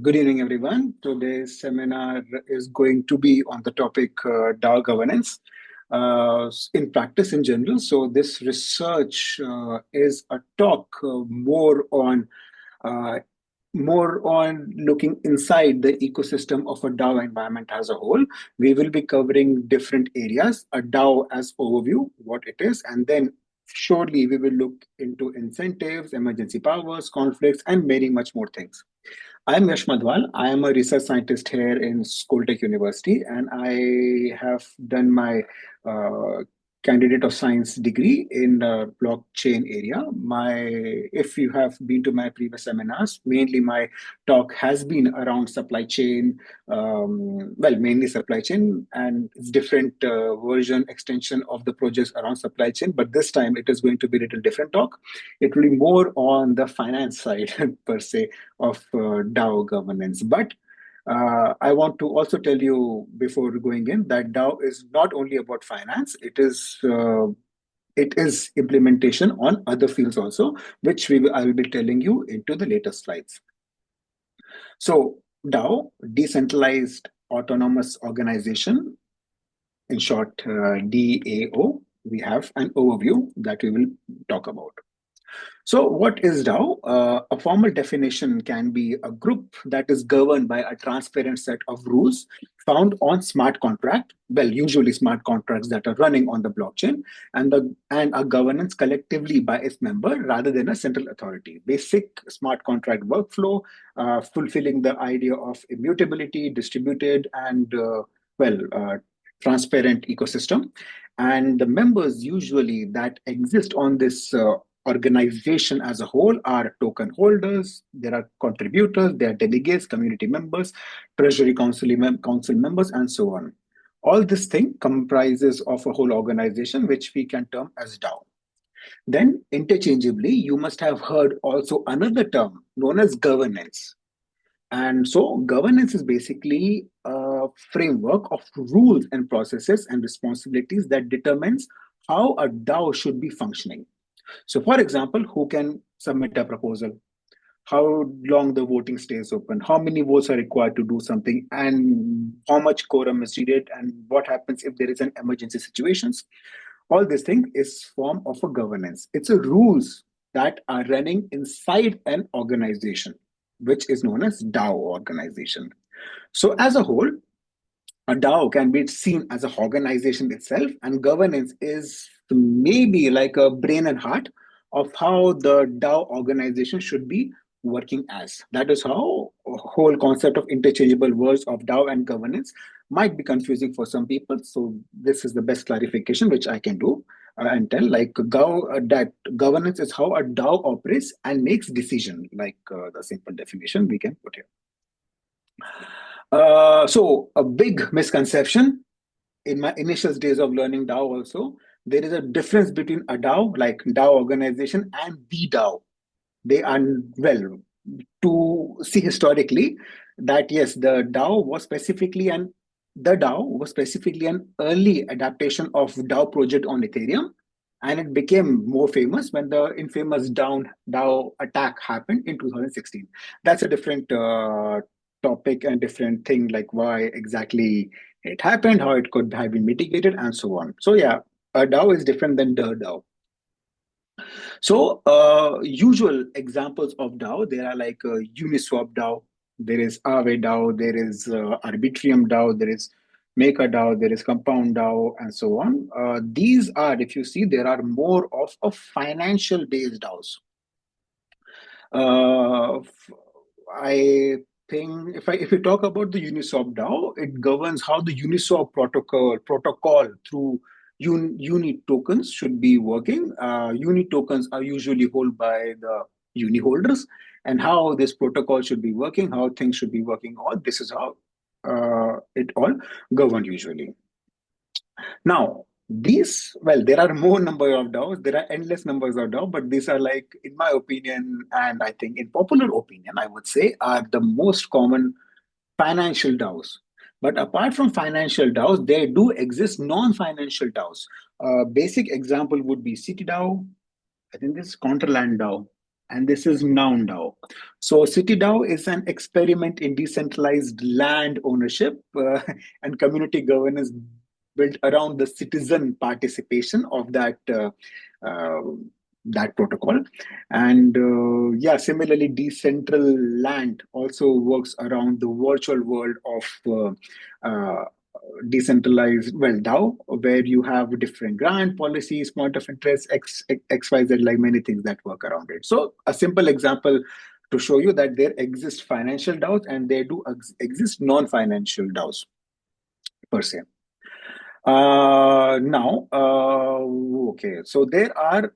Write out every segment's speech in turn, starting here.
Good evening, everyone. Today's seminar is going to be on the topic DAO governance in practice in general. So this research is a talk uh, more on looking inside the ecosystem of a DAO environment as a whole. We will be covering different areas, a DAO as overview, what it is, and then surely we will look into incentives, emergency powers, conflicts, and many much more things. I'm Yash Madhwal. I am a research scientist here in Skoltech University, and I have done my uh, candidate of science degree in the blockchain area. If you have been to my previous seminars, mainly my talk has been around supply chain, mainly supply chain, and it's different version extension of the projects around supply chain. But this time it is going to be a little different talk. It will be more on the finance side per se of DAO governance. But I want to also tell you before going in that DAO is not only about finance; it is implementation on other fields also, which I will be telling you into the later slides. So DAO, decentralized autonomous organization, in short, DAO. We have an overview that we will talk about. So, what is DAO? A formal definition can be a group that is governed by a transparent set of rules found on smart contract. Well, usually smart contracts that are running on the blockchain, and a governance collectively by its member rather than a central authority. Basic smart contract workflow, fulfilling the idea of immutability, distributed, and transparent ecosystem. And the members usually that exist on this organization as a whole are token holders, there are contributors, there are delegates, community members, treasury council members, and so on. All this thing comprises of a whole organization, which we can term as DAO. Then, interchangeably, you must have heard also another term known as governance. And so, governance is basically a framework of rules and processes and responsibilities that determines how a DAO should be functioning. So, for example, who can submit a proposal? How long the voting stays open? How many votes are required to do something? And how much quorum is needed? And what happens if there is an emergency situations? All this thing is form of a governance. It's a rules that are running inside an organization, which is known as DAO organization. So, as a whole, a DAO can be seen as an organization itself, and governance is maybe like a brain and heart of how the DAO organization should be working as. That is how a whole concept of interchangeable words of DAO and governance might be confusing for some people. So this is the best clarification which I can do and tell. That governance is how a DAO operates and makes decision. The simple definition we can put here. So a big misconception in my initial days of learning DAO also, there is a difference between a DAO, like DAO organization, and the DAO. They are, well, to see historically that yes, the DAO was specifically an early adaptation of DAO project on Ethereum, and it became more famous when the infamous DAO attack happened in 2016. That's a different topic and different thing, like why exactly it happened, how it could have been mitigated, and so on. So yeah, a DAO is different than the DAO. So usual examples of DAO, there are like Uniswap DAO, there is Aave DAO, there is Arbitrium DAO, there is MakerDAO, there is Compound DAO, and so on. These are, if you see, there are more of a financial based DAOs. I think if we talk about the Uniswap DAO, it governs how the Uniswap protocol through Uni tokens should be working. Uni tokens are usually held by the Uni holders, and how this protocol should be working, how things should be working. All this is how it all governed usually. Now, there are more number of DAOs, there are endless numbers of DAO, but these are, like, in my opinion, and I think in popular opinion, I would say, are the most common financial DAOs. But apart from financial DAOs, there do exist non-financial DAOs. Basic example would be City DAO. I think this is Contraland DAO. and this is Noun DAO. So City DAO is an experiment in decentralized land ownership and community governance built around the citizen participation of uh, that protocol. And yeah, similarly, Decentraland also works around the virtual world of decentralized, well, DAO, where you have different grant policies, point of interest, XYZ, like many things that work around it. So a simple example to show you that there exist financial DAOs and there do exist non-financial DAOs per se. Okay, so there are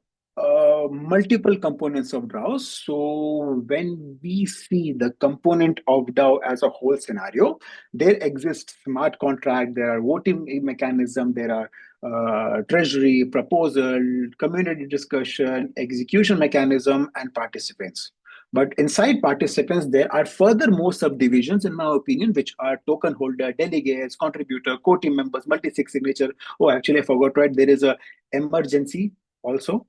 multiple components of DAOs. So when we see the component of DAO as a whole scenario, there exists smart contract, there are voting mechanism, there are treasury, proposal, community discussion, execution mechanism, and participants. But inside participants, there are furthermore subdivisions, in my opinion, which are token holder, delegates, contributor, co-team members, multi-sig signature. Oh, actually, I forgot, right? There is a emergency also,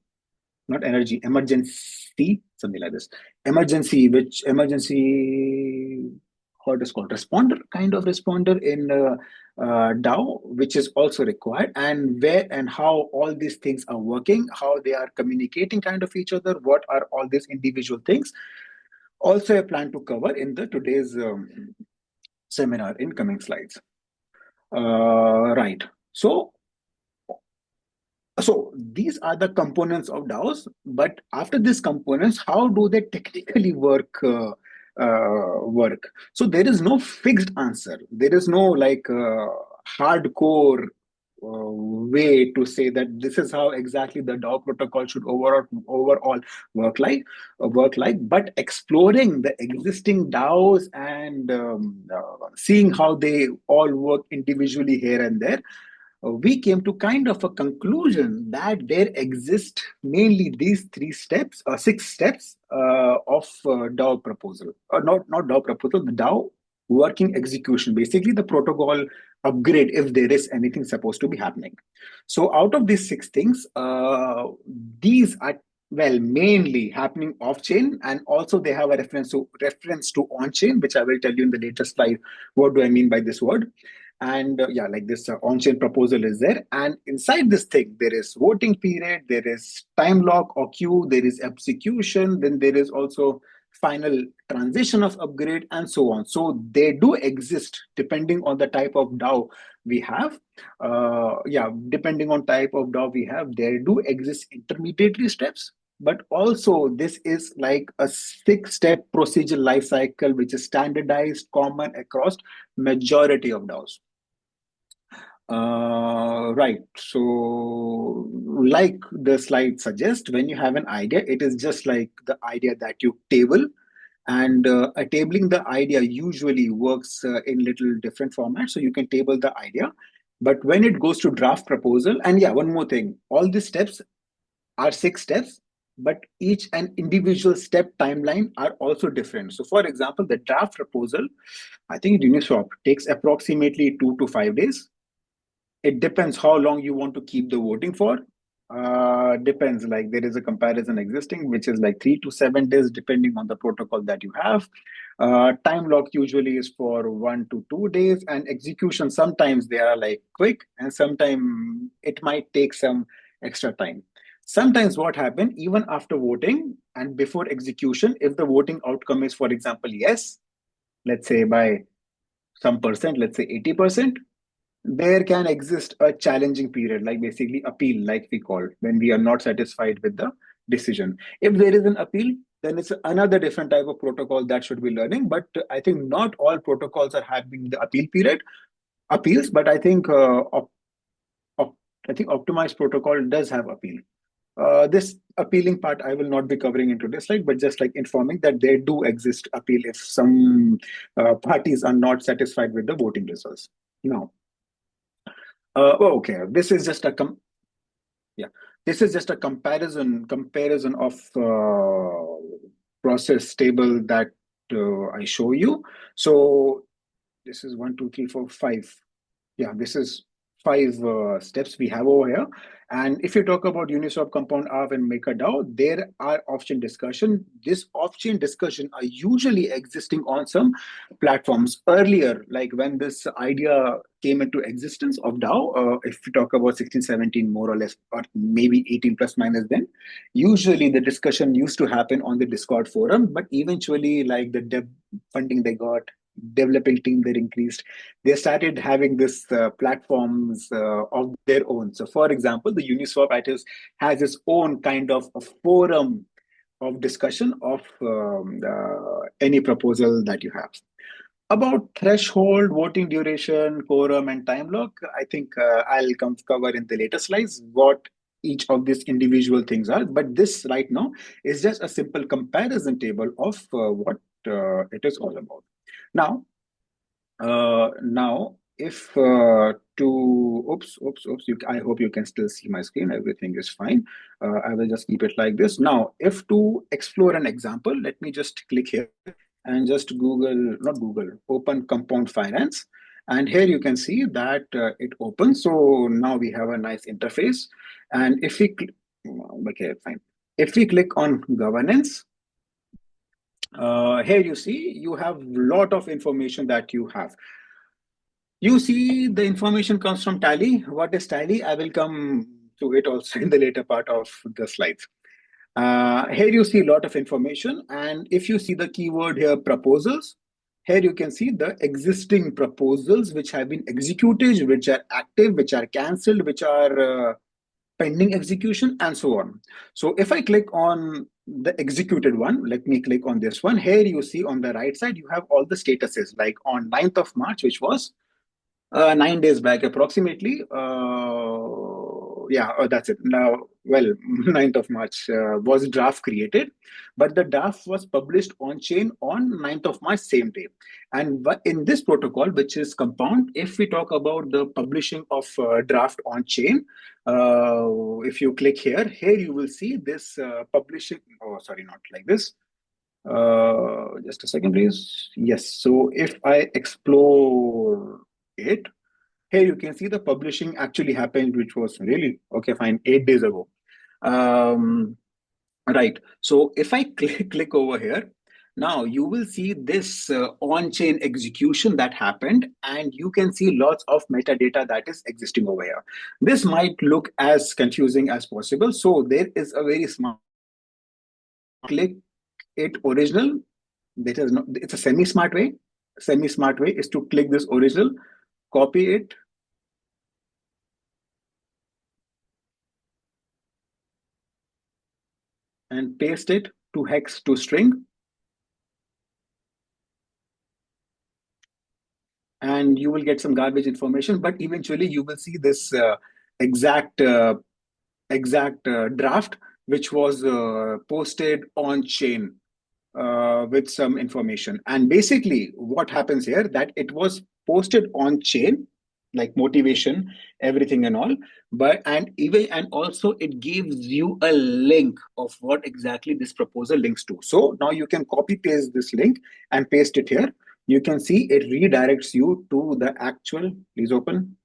not energy, emergency, something like this. Emergency, which emergency, what is called responder, kind of responder in DAO, which is also required, and where and how all these things are working, how they are communicating kind of each other, what are all these individual things. Also, I plan to cover in the today's seminar in coming slides. Right. So these are the components of DAOs, but after these components, how do they technically work? Work. So there is no fixed answer. There is no like hardcore way to say that this is how exactly the DAO protocol should overall work like. But exploring the existing DAOs and seeing how they all work individually here and there, we came to kind of a conclusion that there exist mainly these six steps of DAO proposal, or not DAO proposal, the DAO working execution, basically the protocol upgrade if there is anything supposed to be happening. So out of these six things, these are, well, mainly happening off chain, and also they have a reference to on chain, which I will tell you in the later slide. What do I mean by this word? And yeah, like this on-chain proposal is there, and inside this thing there is voting period, there is time lock or queue, there is execution, then there is also final transition of upgrade, and so on. So they do exist depending on the type of DAO we have. Yeah, depending on type of DAO we have, there do exist intermediary steps, but also this is like a 6-step procedure life cycle which is standardized, common across majority of DAOs. Right. So, like the slide suggests, when you have an idea, it is just like the idea that you table, and tabling the idea usually works in little different formats. So you can table the idea, but when it goes to draft proposal, and yeah, one more thing, all these steps are 6 steps, but each and individual step timeline are also different. So, for example, the draft proposal, I think in Uniswap takes approximately 2 to 5 days. It depends how long you want to keep the voting for. Depends, like there is a comparison existing which is like 3 to 7 days depending on the protocol that you have. Time lock usually is for 1 to 2 days, and execution sometimes they are like quick, and sometimes it might take some extra time. Sometimes what happen, even after voting and before execution, if the voting outcome is, for example, yes, let's say by some percent, let's say 80%, there can exist a challenging period, like basically appeal, like we call when we are not satisfied with the decision. If there is an appeal, then it's another different type of protocol that should be learning. But I think not all protocols are having the appeal period appeals, but I think I think optimized protocol does have appeal. This appealing part I will not be covering into this slide, but just like informing that there do exist appeal if some parties are not satisfied with the voting results. Now, okay, this is just a comparison of process table that I show you. So this is 1, 2, 3, 4, 5. Yeah, this is steps we have over here. And if you talk about Uniswap, Compound Arc, and MakerDAO, there are off-chain discussion. This off-chain discussion are usually existing on some platforms earlier, like when this idea came into existence of DAO. If you talk about 16, 17, more or less, or maybe 18 plus minus, then usually the discussion used to happen on the Discord forum. But eventually, like the dev funding they got, developing team that increased, they started having this platforms of their own. So for example, the Uniswap has its own kind of a forum of discussion of any proposal that you have. About threshold, voting duration, quorum, and time lock, I think I'll cover in the later slides what each of these individual things are. But this right now is just a simple comparison table of what it is all about. Now, if I hope you can still see my screen. Everything is fine. I will just keep it like this. Now, if to explore an example, let me just click here and just open Compound Finance. And here you can see that it opens. So now we have a nice interface. And if we, okay, fine. If we click on governance, here you see you have a lot of information that you have. You see the information comes from Tally. What is Tally? I will come to it also in the later part of the slides. Here you see a lot of information. And if you see the keyword here, proposals, here you can see the existing proposals which have been executed, which are active, which are cancelled, which are pending execution, and so on. So if I click on the executed one, let me click on this one. Here you see on the right side, you have all the statuses, like on 9th of March, which was 9 days back approximately. That's it. Now, well, 9th of March was draft created, but the draft was published on chain on 9th of March, same day. And in this protocol, which is Compound, if we talk about the publishing of draft on chain, if you click here you will see this publishing. Oh, sorry, not like this. Just a second, please. Yes. So if I explore it, here you can see the publishing actually happened, which was really, okay, fine, 8 days ago. Right. So if I click over here, now you will see this on-chain execution that happened, and you can see lots of metadata that is existing over here. This might look as confusing as possible. So there is a very smart click it original. That is not, it's a semi-smart way. Semi-smart way is to click this original, copy it, and paste it to hex to string. And you will get some garbage information, but eventually you will see this exact draft, which was posted on chain with some information. And basically what happens here, that it was posted on chain, like motivation, everything and all, and also it gives you a link of what exactly this proposal links to. So now you can copy paste this link and paste it here. You can see it redirects you to the actual, please open.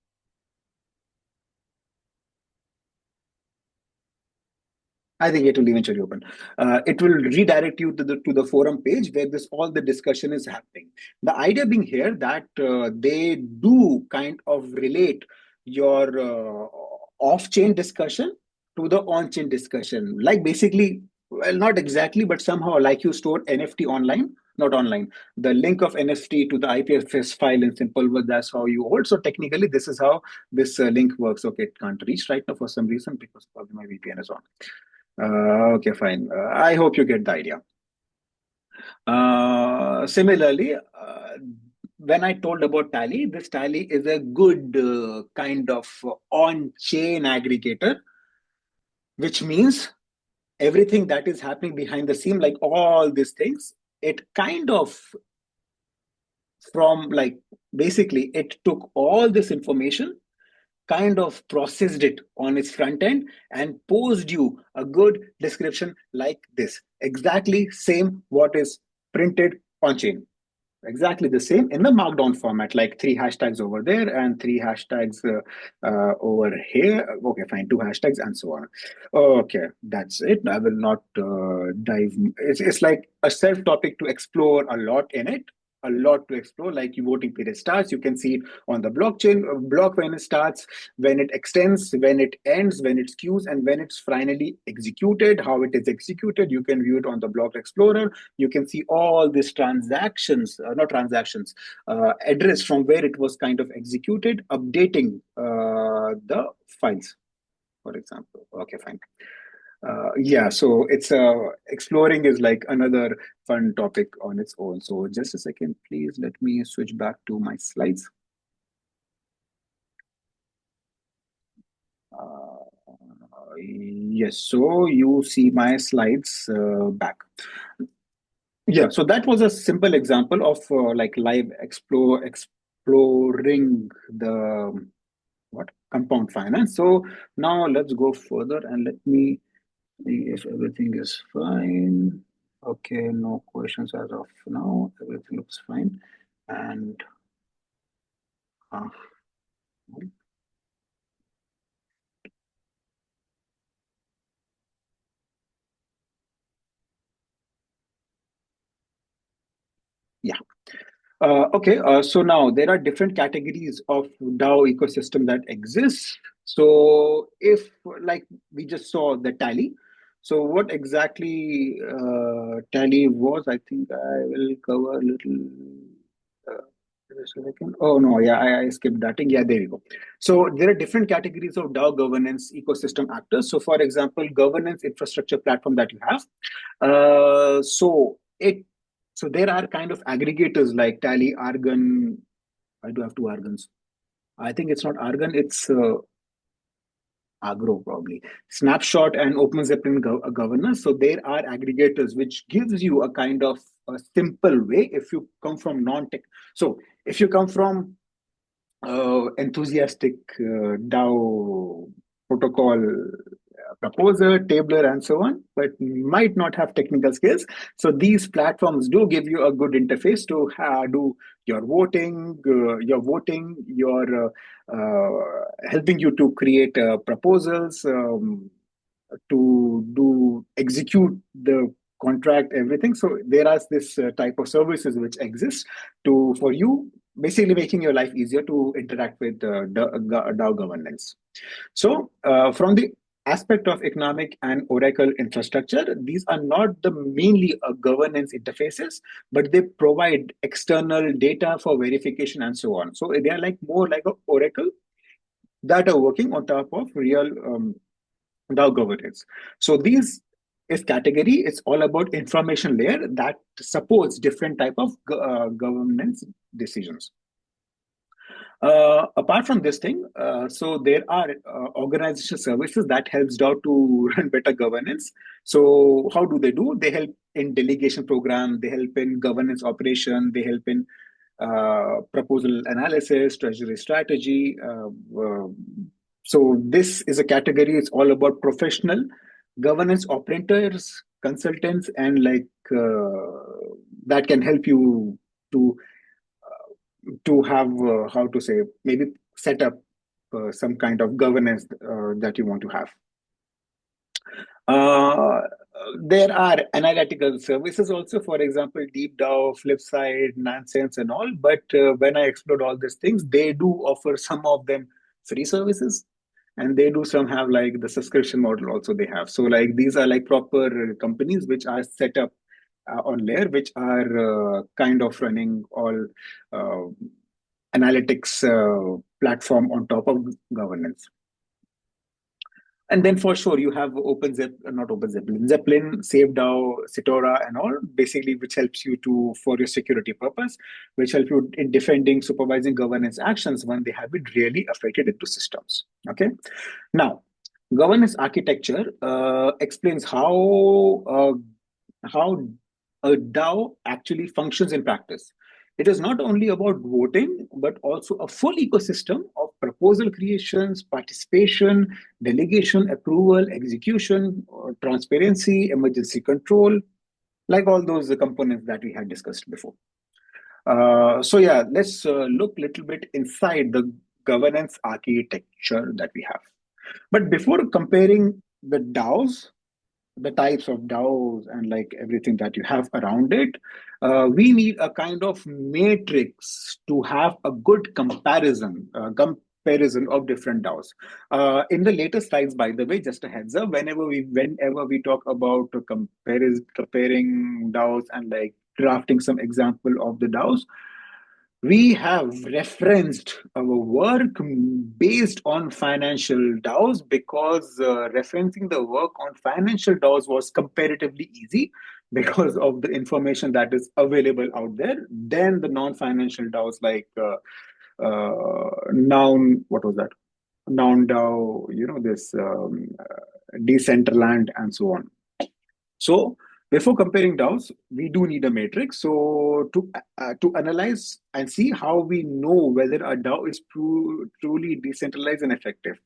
I think it will eventually open. It will redirect you to the forum page where all the discussion is happening. The idea being here that they do kind of relate your off-chain discussion to the on-chain discussion. Like basically, well, not exactly, but somehow like you store NFT online, not online. The link of NFT to the IPFS file in simple word, that's how you hold. So technically, this is how this link works. Okay, it can't reach right now for some reason because probably my VPN is on. Okay, fine. I hope you get the idea. Similarly, when I told about Tally, this Tally is a good kind of on-chain aggregator, which means everything that is happening behind the scene, like all these things, it kind of basically it took all this information, kind of processed it on its front end and posed you a good description like this. Exactly same what is printed on chain. exactly the same in the markdown format, like 3 hashtags over there and 3 hashtags over here. Okay, fine, 2 hashtags and so on. Okay, that's it. I will not dive. It's like a self topic to explore a lot in it. A lot to explore. Like, your voting period starts, you can see it on the blockchain block, when it starts, when it extends, when it ends, when it queues, and when it's finally executed, how it is executed. You can view it on the block explorer. You can see all these transactions, not transactions, address from where it was kind of executed, updating the files, for example. Okay, fine. Yeah, so it's exploring is like another fun topic on its own. So just a second, please let me switch back to my slides. Yes, so you see my slides back. Yeah, so that was a simple example of like live exploring the what compound finance. So now let's go further and let me see if everything is fine. Okay, no questions as of now. Everything looks fine. And uh, yeah. Okay, so now there are different categories of DAO ecosystem that exist. So if, like we just saw the tally, so what exactly tally was, I think I will cover a little. Uh, just a second. Oh no, yeah, I skipped that thing. Yeah, there you go. So there are different categories of DAO governance ecosystem actors. So for example, governance infrastructure platform that you have. So there are kind of aggregators like Tally, Argon. I do have 2 Argons. I think it's not Argon, it's Agro probably. Snapshot and OpenZeppelin governance. So there are aggregators which gives you a kind of a simple way if you come from non-tech. So if you come from enthusiastic DAO protocol proposer, tabler, and so on, but might not have technical skills. So these platforms do give you a good interface to do your voting, your helping you to create proposals, to do execute the contract, everything. So there are this type of services which exist to for you, basically making your life easier to interact with DAO governance. So from the aspect of economic and Oracle infrastructure, these are not the mainly governance interfaces, but they provide external data for verification and so on. So they are like more like a Oracle that are working on top of real DAO governance. So these is category. It's all about information layer that supports different type of governance decisions. Apart from this thing, so there are organizational services that helps DAO to run better governance. So how do? They help in delegation program, they help in governance operation, they help in proposal analysis, treasury strategy. So this is a category. It's all about professional governance operators, consultants, and like that can help you to have how to say, maybe set up some kind of governance that you want to have. Uh, there are analytical services also, for example, Deep DAO, Flipside, Nonsense, and all. But when I explored all these things, they do offer some of them free services, and they do some have like the subscription model also they have. So like these are like proper companies which are set up on layer, which are kind of running all uh, analytics platform on top of governance. And then for sure you have not Zeppelin, SafeDAO, Citora, and all, basically, which helps you to for your security purpose, which help you in defending, supervising governance actions when they have been really affected into systems. Okay, now governance architecture explains how a DAO actually functions in practice. It is not only about voting, but also a full ecosystem of proposal creations, participation, delegation, approval, execution, transparency, emergency control, like all those components that we had discussed before. So yeah, let's look a little bit inside the governance architecture that we have. But before comparing the DAOs, the types of DAOs and like everything that you have around it, we need a kind of matrix to have a good comparison of different DAOs. In the later slides, by the way, just a heads up, whenever we talk about comparing DAOs and like drafting some example of the DAOs, we have referenced our work based on financial DAOs because referencing the work on financial DAOs was comparatively easy because of the information that is available out there. Then the non-financial DAOs like Noun, what was that? Noun DAO, this Decentralized and so on. So before comparing DAOs, we do need a matrix. So to analyze and see how we know whether a DAO is truly decentralized and effective.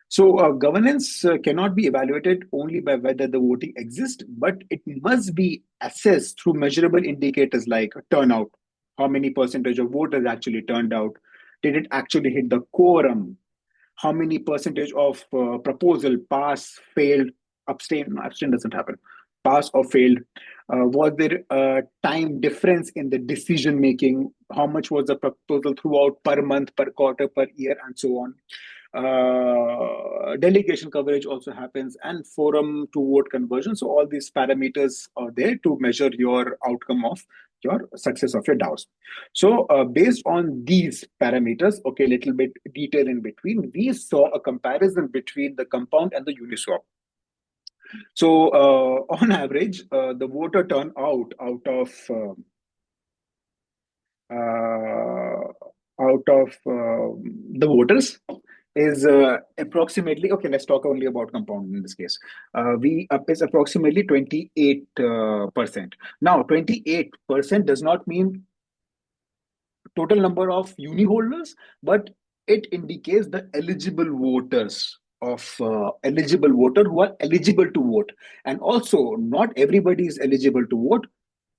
So governance cannot be evaluated only by whether the voting exists, but it must be assessed through measurable indicators like turnout. How many percentage of voters actually turned out? Did it actually hit the quorum? How many percentage of proposal pass, failed, abstain? No, abstain doesn't happen. Pass or failed. Was there a time difference in the decision making? How much was the proposal throughout per month, per quarter, per year, and so on? Delegation coverage also happens, and forum to vote conversion. So all these parameters are there to measure your outcome of your success of your DAOs. So based on these parameters, okay, little bit detail in between, we saw a comparison between the compound and the Uniswap. So on average, the voter turnout out of the voters is approximately, okay, let's talk only about compound in this case. We up is approximately 28%. Now, 28% does not mean total number of uni holders, but it indicates the eligible voters of eligible voter who are eligible to vote. And also, not everybody is eligible to vote.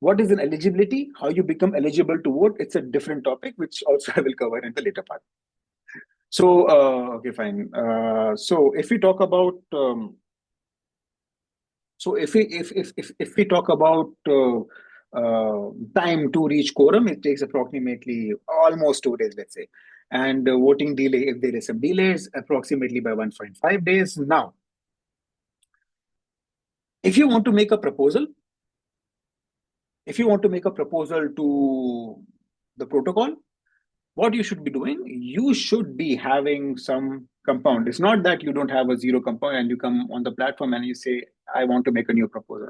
What is an eligibility? How you become eligible to vote? It's a different topic, which also I will cover in the later part. So, okay, fine. So if we talk about if we talk about time to reach quorum, it takes approximately almost 2 days, let's say. And voting delay, if there is some delays, approximately by 1.5 days. Now, if you want to make a proposal, to the protocol, what you should be doing, you should be having some compound. It's not that you don't have a zero compound and you come on the platform and you say, I want to make a new proposal.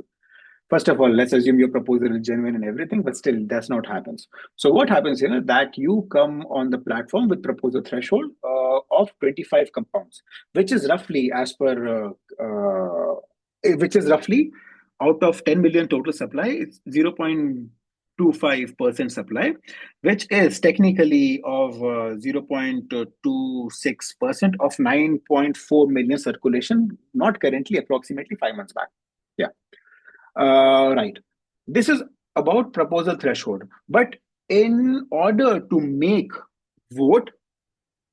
First of all, let's assume your proposal is genuine and everything, but still that's not happens. So what happens here that you come on the platform with proposal threshold of 25 compounds, which is roughly out of 10 million total supply, it's 0.25% supply, which is technically of 0.26% of 9.4 million circulation, not currently, approximately 5 months back. Yeah. Right. This is about proposal threshold. But in order to make vote,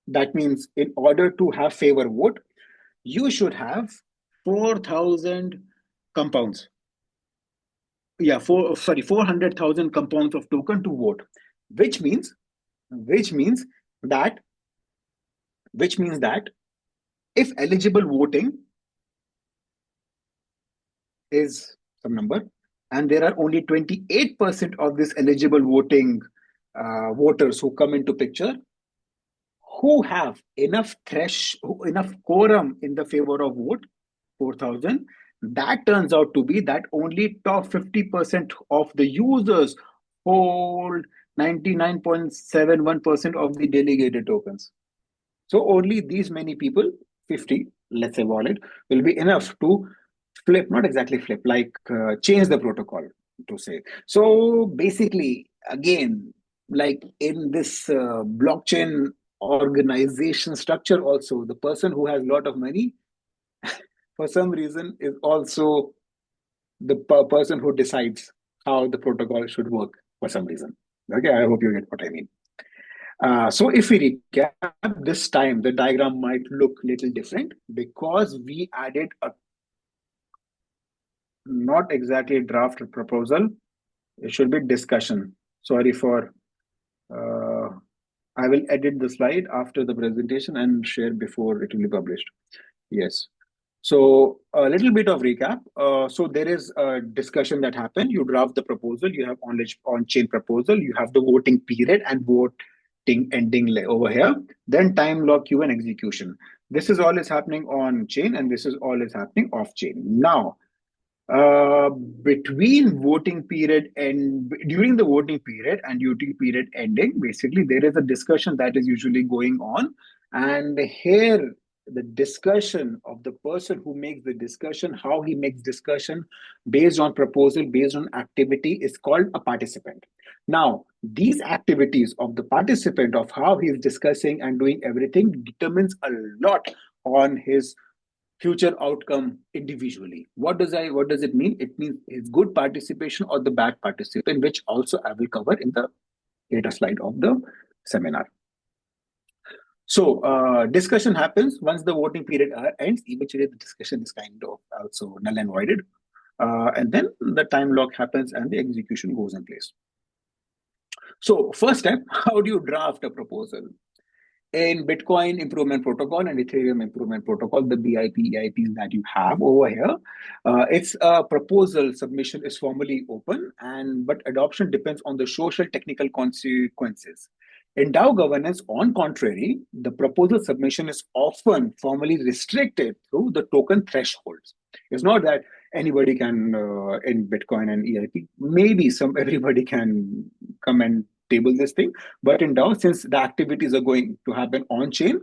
that means in order to have favor vote, you should have 4,000 compounds. Yeah, 400,000 compounds of token to vote, which means that if eligible voting is some number, and there are only 28% of this eligible voting voters who come into picture, who have enough quorum in the favor of vote, 4,000, that turns out to be that only top 50% of the users hold 99.71% of the delegated tokens. So only these many people, 50, let's say wallet, will be enough to flip, not exactly flip, like change the protocol to say. So basically, again, like in this blockchain organization structure also, the person who has a lot of money for some reason is also the person who decides how the protocol should work for some reason. Okay, I hope you get what I mean. So if we recap, this time the diagram might look a little different because we added a not exactly draft proposal. It should be discussion. Sorry for, I will edit the slide after the presentation and share before it will be published. Yes. So a little bit of recap. So there is a discussion that happened. You draft the proposal. You have on-chain proposal. You have the voting period and voting ending over here. Then time lock queue and execution. This is all is happening on chain, and this is all is happening off chain. Now, between voting period and during the voting period and voting period ending, basically there is a discussion that is usually going on, and here the discussion of the person who makes the discussion, how he makes discussion based on proposal, based on activity, is called a participant. Now, these activities of the participant, of how he is discussing and doing everything, determines a lot on his future outcome individually. What does it mean? It means his good participation or the bad participant, which also I will cover in the later slide of the seminar. So discussion happens once the voting period ends. Eventually, the discussion is kind of also null and voided. And then the time lock happens and the execution goes in place. So first step, how do you draft a proposal? In Bitcoin Improvement Protocol and Ethereum Improvement Protocol, the BIP, EIPs that you have over here, its proposal submission is formally open, but adoption depends on the social technical consequences. In DAO governance, on contrary, the proposal submission is often formally restricted through the token thresholds. It's not that anybody can, in Bitcoin and EIP, maybe everybody can come and table this thing, but in DAO, since the activities are going to happen on chain,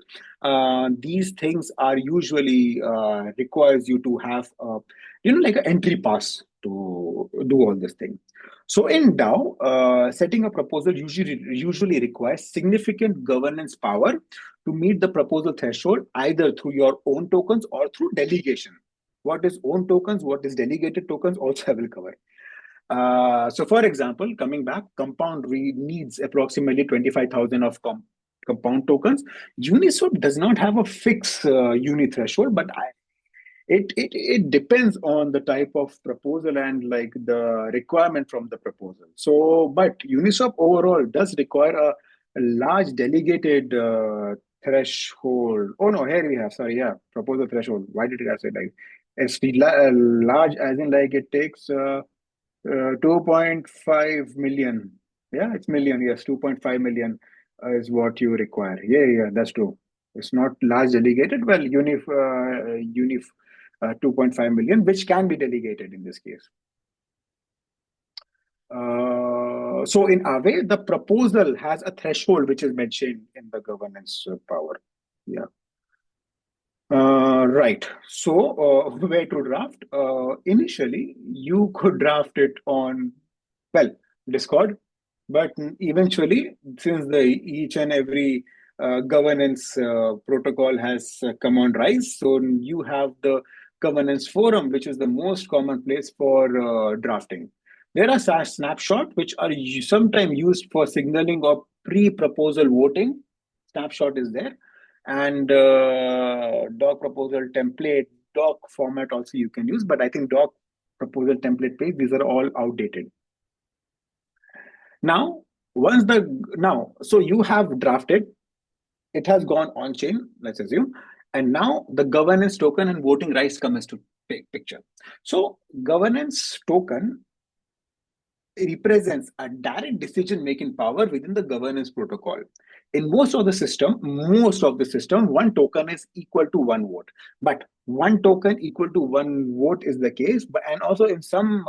these things are usually requires you to have like an entry pass to do all this thing. So in DAO, setting a proposal usually requires significant governance power to meet the proposal threshold, either through your own tokens or through delegation. What is own tokens? What is delegated tokens? Also, I will cover. So for example, coming back, Compound needs approximately 25,000 of compound tokens. Uniswap does not have a fixed uni threshold, but it depends on the type of proposal and like the requirement from the proposal. So, but Uniswap overall does require a large delegated threshold. Oh no, here we have, proposal threshold. Why did I say like it's large as in like it takes 2.5 million. Yeah, it's million. Yes, 2.5 million is what you require. Yeah, that's true. It's not large delegated. Well, unif 2.5 million, which can be delegated in this case. So in a way, the proposal has a threshold which is mentioned in the governance power. Yeah. Right. So where to draft? Initially, you could draft it on, well, Discord, but eventually, since each and every governance protocol has come on rise, so you have the governance forum, which is the most common place for drafting. There are snapshots which are sometimes used for signaling of pre-proposal voting. Snapshot is there, and doc proposal template, doc format also you can use, but I think doc proposal template page, these are all outdated. Now, so you have drafted, it has gone on chain, let's assume, and now the governance token and voting rights come into picture. So governance token represents a direct decision-making power within the governance protocol. In most of the system, one token is equal to one vote. But one token equal to one vote is the case. But and also in some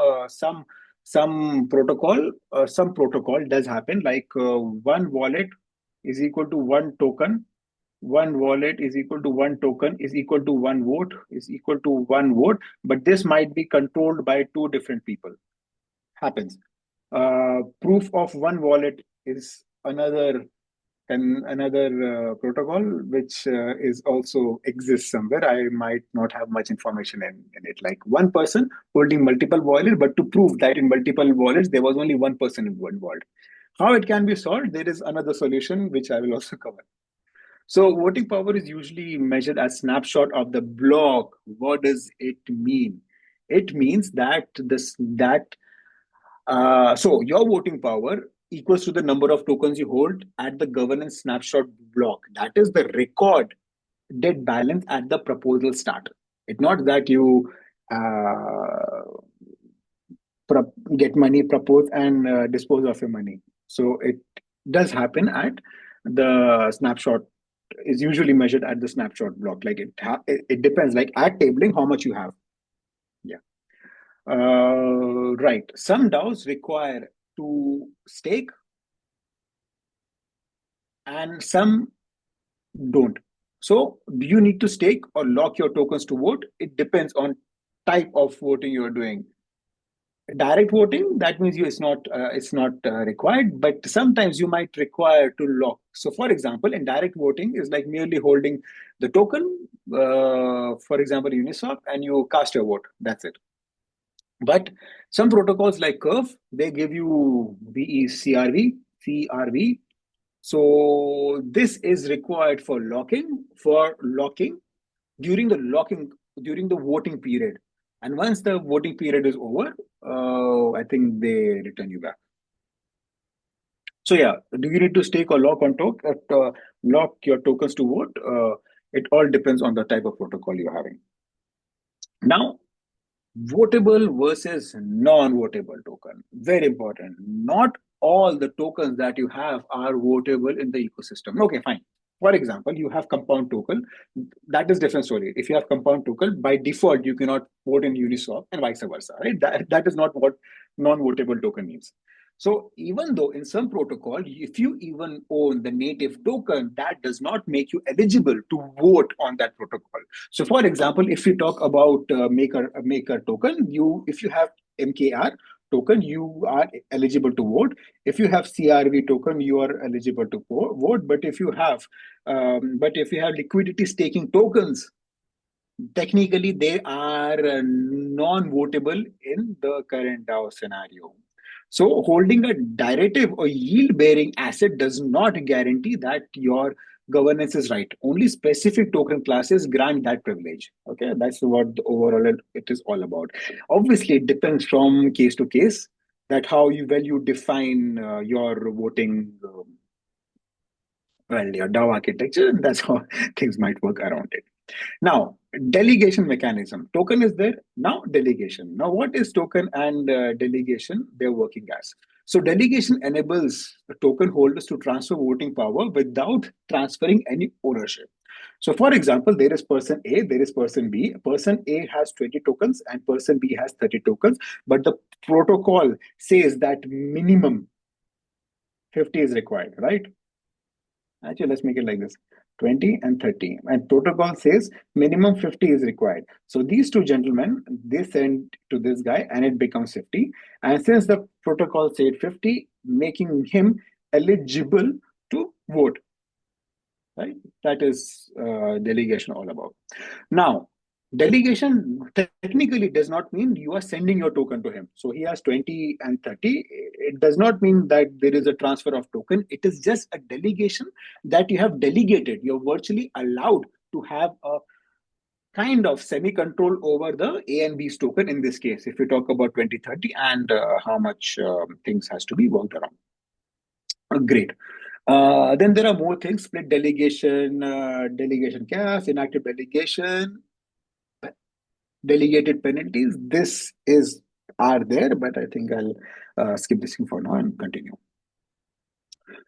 protocol, some protocol does happen like one wallet is equal to one token. One wallet is equal to one token is equal to one vote is equal to one vote. But this might be controlled by two different people. Happens. Proof of one wallet is another protocol which is also exists somewhere. I might not have much information in it. Like one person holding multiple wallets, but to prove that in multiple wallets there was only one person in one wallet. How it can be solved, there is another solution which I will also cover. So voting power is usually measured as snapshot of the block. What does it mean? It means that so your voting power equals to the number of tokens you hold at the governance snapshot block. That is the record dead balance at the proposal start. It's not that you get money, propose, and dispose of your money. So it does happen at the snapshot. Is usually measured at the snapshot block. Like it depends. Like at tabling, how much you have. Yeah. Right. Some DAOs require to stake, and some don't. So, do you need to stake or lock your tokens to vote? It depends on type of voting you're doing. Direct voting, that means it's not required, but sometimes you might require to lock. So for example, in direct voting is like merely holding the token, for example Uniswap, and you cast your vote. That's it. But some protocols like Curve, they give you CRV. So this is required for locking during the voting period. And once the voting period is over, I think they return you back. So yeah, do you need to stake or lock lock your tokens to vote? It all depends on the type of protocol you're having. Now, votable versus non-votable token. Very important. Not all the tokens that you have are votable in the ecosystem. Okay, fine. For example, you have compound token. That is different story. If you have compound token, by default, you cannot vote in Uniswap and vice versa, right? That is not what non-votable token means. So even though in some protocol, if you even own the native token, that does not make you eligible to vote on that protocol. So for example, if we talk about maker token, if you have MKR token, you are eligible to vote. If you have CRV token, you are eligible to vote. But if you have liquidity staking tokens, technically they are non-votable in the current DAO scenario. So holding a derivative or yield-bearing asset does not guarantee that your governance is right. Only specific token classes grant that privilege. Okay, that's what overall it is all about. Obviously, it depends from case to case that how you define your voting, your DAO architecture, and that's how things might work around it. Now, delegation mechanism. Token is there. Now, delegation. Now, what is token and delegation? They're working as. So, delegation enables token holders to transfer voting power without transferring any ownership. So, for example, there is person A, there is person B. Person A has 20 tokens and person B has 30 tokens. But the protocol says that minimum 50 is required, right? Actually, let's make it like this. 20 and 30, and protocol says minimum 50 is required. So these two gentlemen, they send to this guy and it becomes 50, and since the protocol said 50, making him eligible to vote, right? That is delegation all about. Now, delegation technically does not mean you are sending your token to him. So he has 20 and 30. It does not mean that there is a transfer of token. It is just a delegation that you have delegated. You're virtually allowed to have a kind of semi-control over the A and B's token in this case, if you talk about 2030 and how much things has to be worked around. Great. Then there are more things: split delegation, delegation caps, inactive delegation, delegated penalties. This are there, but I think I'll skip this thing for now and continue.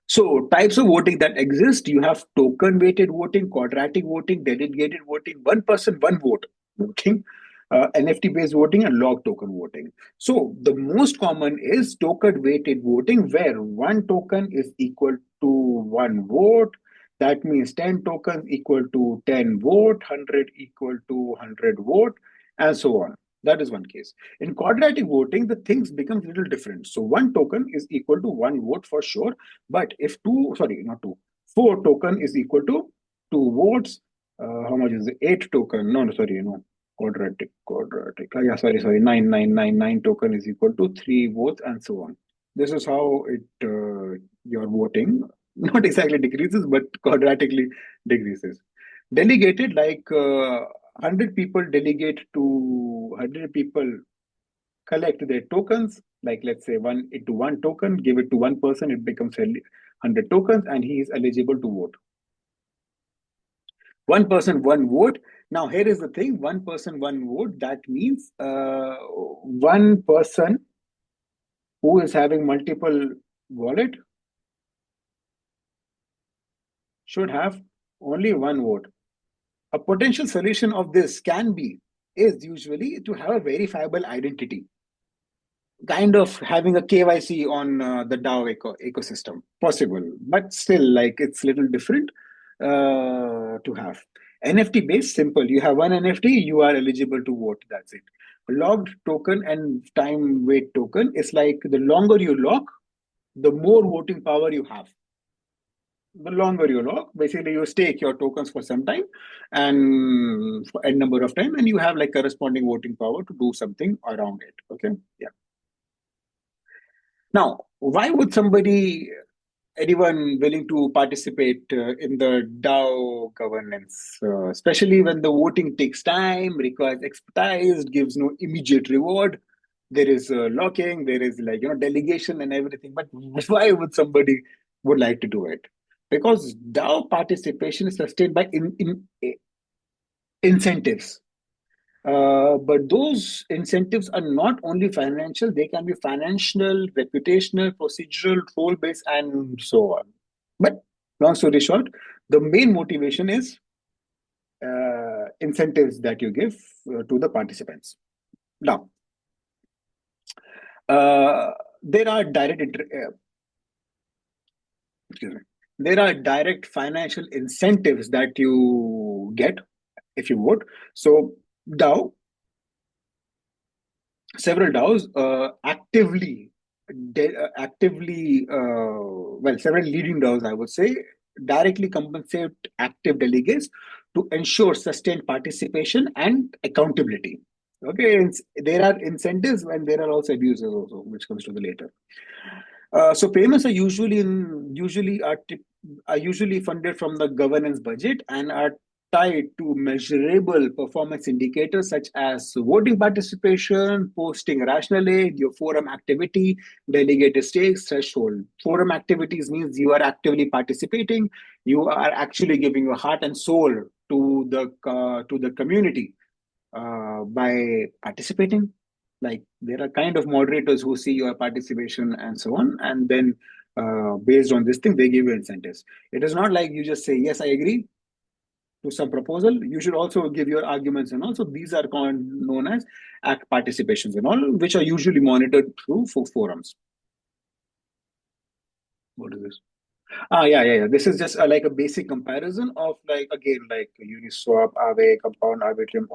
So types of voting that exist: you have token weighted voting, quadratic voting, delegated voting, one person, one vote voting, NFT based voting, and log token voting. So the most common is token weighted voting, where one token is equal to one vote. That means 10 tokens equal to 10 vote, 100 equal to 100 vote, and so on. That is one case. In quadratic voting, the things become a little different. So one token is equal to one vote for sure. But if four token is equal to two votes, how much is it? 8 token? No, sorry, quadratic. Yeah, sorry. Nine token is equal to 3 votes, and so on. This is how your voting not exactly decreases, but quadratically decreases. Delegated, like 100 people delegate to 100 people, collect their tokens, like let's say one into one token, give it to one person, it becomes 100 tokens, and he is eligible to vote. One person, one vote. Now, here is the thing: one person, one vote. That means one person who is having multiple wallet should have only one vote. A potential solution of this is usually to have a verifiable identity, kind of having a KYC on the DAO ecosystem. Possible, but still, like it's little different to have. NFT based, simple. You have one NFT, you are eligible to vote. That's it. Logged token and time wait token is like the longer you lock, the more voting power you have. The longer you lock, basically you stake your tokens for some time and for a number of time, and you have like corresponding voting power to do something around it. Okay. Yeah. Now, why would anyone willing to participate in the DAO governance, especially when the voting takes time, requires expertise, gives no immediate reward? There is locking, there is like delegation and everything. But why would somebody would like to do it? Because DAO participation is sustained by incentives. But those incentives are not only financial, they can be financial, reputational, procedural, role based, and so on. But long story short, the main motivation is incentives that you give to the participants. Now, there are there are direct financial incentives that you get if you vote. So DAO, several DAOs several leading DAOs, I would say, directly compensate active delegates to ensure sustained participation and accountability. Okay, there are incentives and there are also abuses also, which comes to the later. So payments are usually funded from the governance budget and are tied to measurable performance indicators such as voting participation, posting rational aid, your forum activity, delegate stakes, threshold. Forum activities means you are actively participating, you are actually giving your heart and soul to the community by participating. Like there are kind of moderators who see your participation and so on, and then based on this thing, they give you incentives. It is not like you just say, yes, I agree to some proposal. You should also give your arguments and also these are known as act participations and all, which are usually monitored through forums. What is this? Yeah. This is just like a basic comparison of like, again, like Uniswap, Aave, Compound, Arbitrum,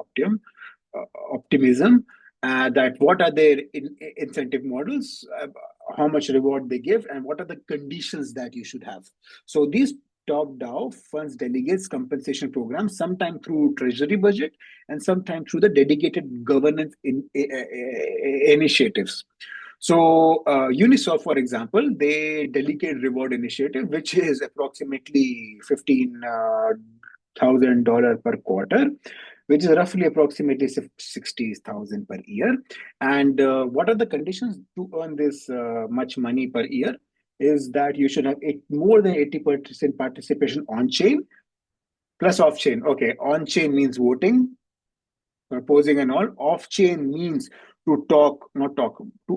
Optimism, that what are their incentive models, how much reward they give, and what are the conditions that you should have. So these top DAO funds delegates compensation programs, sometimes through treasury budget and sometimes through the dedicated governance initiatives. So Uniswap, for example, they delegate reward initiative, which is approximately $15,000 per quarter, which is roughly approximately 60,000 per year. And what are the conditions to earn this much money per year? Is that you should have more than 80% participation on chain plus off chain. Okay, on chain means voting, proposing, and all. Off chain means to to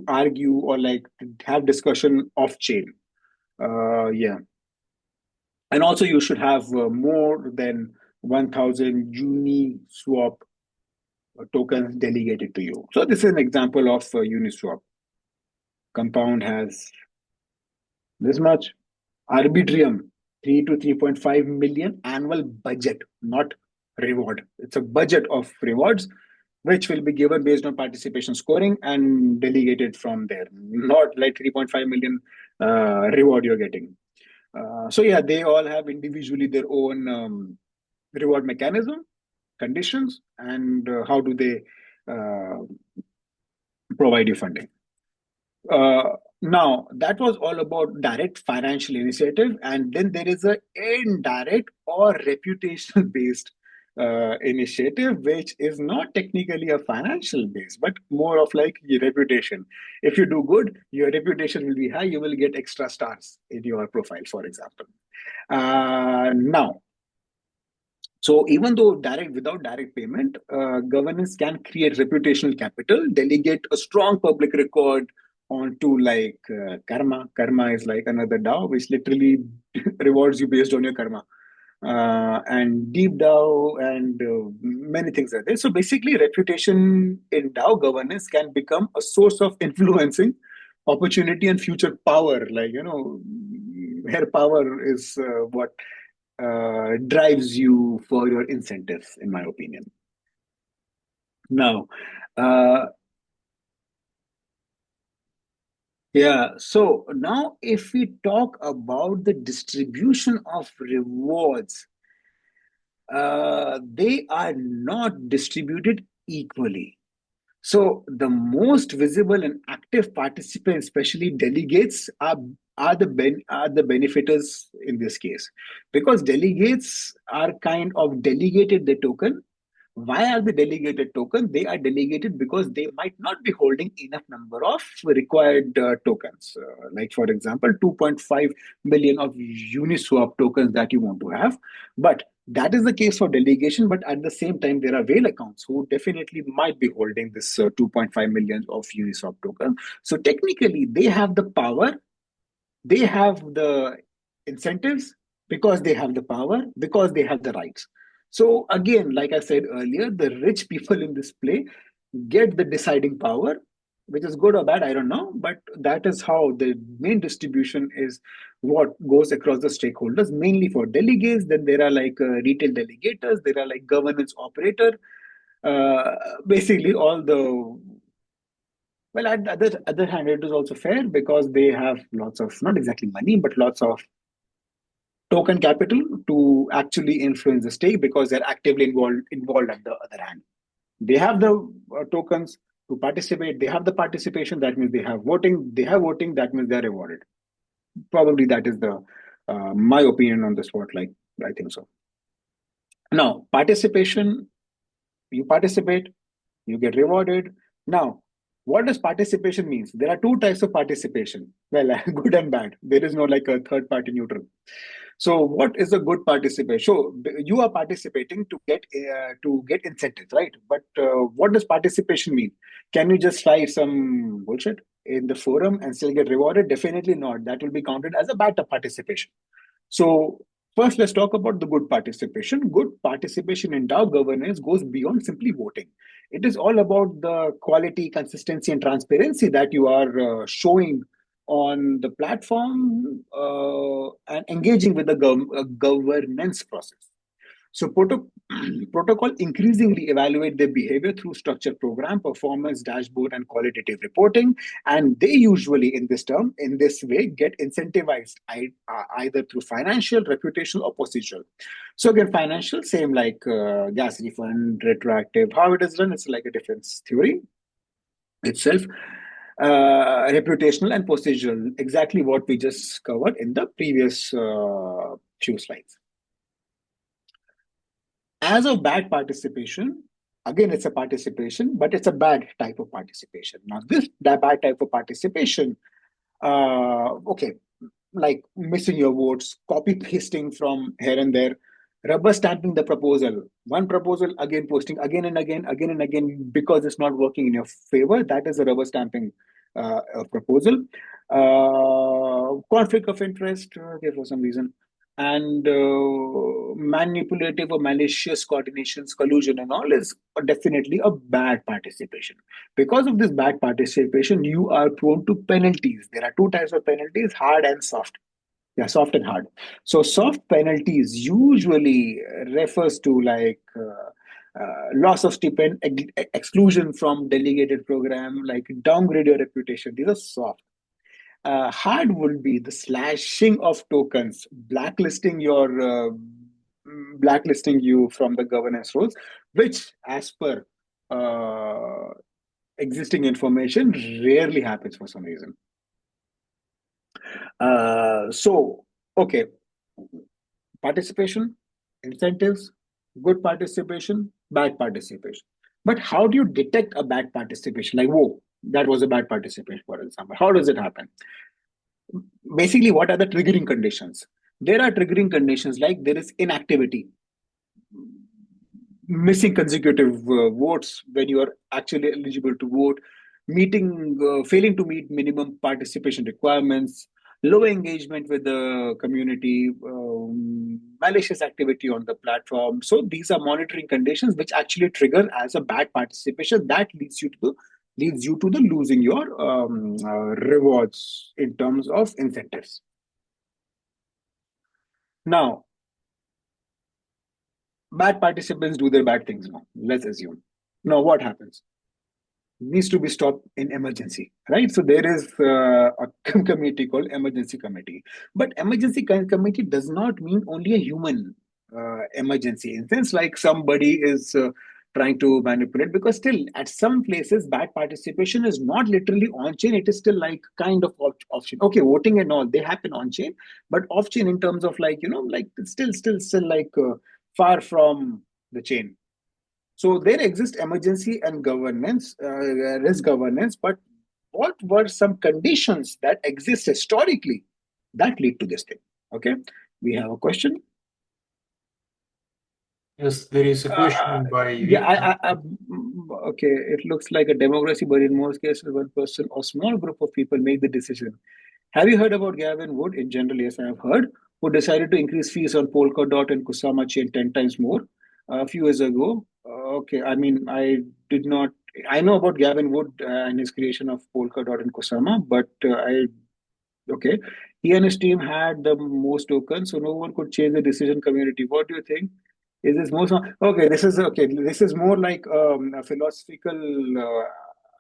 argue or like to have discussion off chain. Yeah. And also, you should have more than 1,000 Uniswap tokens delegated to you. So this is an example of Uniswap. Compound has this much. Arbitrium, 3 to 3.5 million annual budget, not reward. It's a budget of rewards, which will be given based on participation scoring and delegated from there. Not like 3.5 million reward you're getting. So yeah, they all have individually their own reward mechanism, conditions, and how do they provide you funding. Now, that was all about direct financial initiative, and then there is a indirect or reputational based initiative, which is not technically a financial base, but more of like your reputation. If you do good, your reputation will be high. You will get extra stars in your profile, for example. Now, so even though without direct payment, governance can create reputational capital, delegate a strong public record onto like karma. Karma is like another DAO, which literally rewards you based on your karma. And deep DAO and many things are there. So basically, reputation in DAO governance can become a source of influencing opportunity and future power. Like, hair power is what drives you for your incentives, in my opinion. Now, uh, yeah, so now if we talk about the distribution of rewards, they are not distributed equally. So the most visible and active participants, especially delegates, are the benefiters in this case, because delegates are kind of delegated the token. Why are they delegated token? They are delegated because they might not be holding enough number of required tokens. Like for example, 2.5 million of Uniswap tokens that you want to have. But that is the case for delegation. But at the same time, there are whale accounts who definitely might be holding this 2.5 million of Uniswap token. So technically, they have the power, they have the incentives because they have the power, because they have the rights. So again, like I said earlier, the rich people in this play get the deciding power, which is good or bad, I don't know, but that is how the main distribution is, what goes across the stakeholders, mainly for delegates. Then there are like retail delegators, there are like governance operator, uh, basically all the, well, at the other hand, it is also fair because they have lots of, not exactly money, but lots of token capital to actually influence the stake because they're actively involved at the other hand. They have the tokens to participate. They have the participation. That means they have voting. They have voting. That means they're rewarded. Probably that is the my opinion on the spot. Like I think so. Now, participation. You participate, you get rewarded. Now, what does participation means? There are two types of participation. Well, good and bad. There is no like a third party neutral. So, what is a good participation? So, you are participating to get incentives, right? But what does participation mean? Can you just write some bullshit in the forum and still get rewarded? Definitely not. That will be counted as a bad participation. So, first, let's talk about the good participation. Good participation in DAO governance goes beyond simply voting. It is all about the quality, consistency, and transparency that you are showing on the platform and engaging with the governance process. So protocol increasingly evaluate their behavior through structured program, performance, dashboard, and qualitative reporting. And they usually, in this way, get incentivized either through financial, reputational, or procedural. So again, financial, same like gas refund, retroactive. How it is done, it's like a defense theory itself. Reputational and procedural, exactly what we just covered in the previous few slides. As of bad participation, again, it's a participation, but it's a bad type of participation. Now, that bad type of participation, okay, like missing your votes, copy pasting from here and there, rubber stamping the proposal, one proposal again posting again and again because it's not working in your favor. That is a rubber stamping proposal. Conflict of interest, okay, for some reason, and manipulative or malicious coordinations, collusion, and all is definitely a bad participation. Because of this bad participation, you are prone to penalties. There are two types of penalties: hard and soft. Yeah, soft and hard. So soft penalties usually refers to like loss of stipend, exclusion from delegated program, like downgrade your reputation. These are soft. Hard would be the slashing of tokens, blacklisting you from the governance rules, which, as per existing information, rarely happens for some reason. Okay, participation, incentives, good participation, bad participation. But how do you detect a bad participation? Like, whoa, that was a bad participation, for example. How does it happen? Basically, what are the triggering conditions? There are triggering conditions like there is inactivity, missing consecutive votes when you are actually eligible to vote, failing to meet minimum participation requirements, low engagement with the community, malicious activity on the platform. So these are monitoring conditions which actually trigger as a bad participation that leads you to the losing your rewards in terms of incentives. Now, bad participants do their bad things now. Let's assume. Now, what happens? Needs to be stopped in emergency, right? So there is a committee called emergency committee, but emergency committee does not mean only a human emergency. In sense, like somebody is trying to manipulate, because still at some places bad participation is not literally on chain. It is still like kind of off chain. Okay, voting and all they happen on chain, but off chain in terms of like like still like far from the chain. So there exists emergency and governance, risk governance, but what were some conditions that exist historically that lead to this thing? Okay, we have a question. Yes, there is a question by Yeah, okay. It looks like a democracy, but in most cases, one person or small group of people make the decision. Have you heard about Gavin Wood? In general, yes, I have heard. Who decided to increase fees on Polkadot and Kusama chain 10 times more a few years ago? Okay, I mean, I did not. I know about Gavin Wood and his creation of Polkadot and Kusama, but okay, he and his team had the most tokens, so no one could change the decision community. What do you think? Is this more okay? This is okay. This is more like a philosophical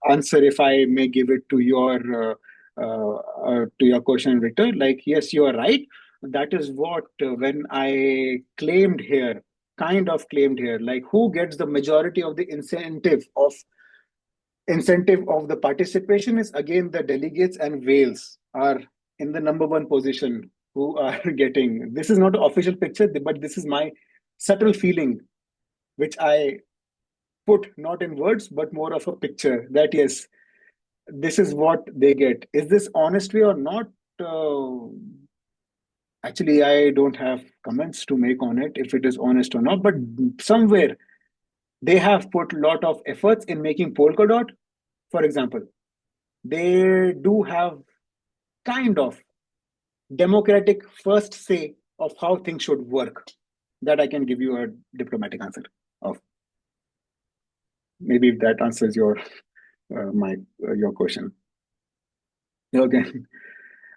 answer, if I may give it to your question, Victor. Like, yes, you are right. That is what when I kind of claimed here, like who gets the majority of the incentive of the participation is again the delegates and whales are in the number one position who are getting. This is not an official picture, but this is my subtle feeling, which I put not in words, but more of a picture that yes, this is what they get. Is this honest way or not? Uh, Actually, I don't have comments to make on it if it is honest or not, but somewhere they have put a lot of efforts in making Polkadot, for example. They do have kind of democratic first say of how things should work. That I can give you a diplomatic answer of. Maybe if that answers your question. Okay.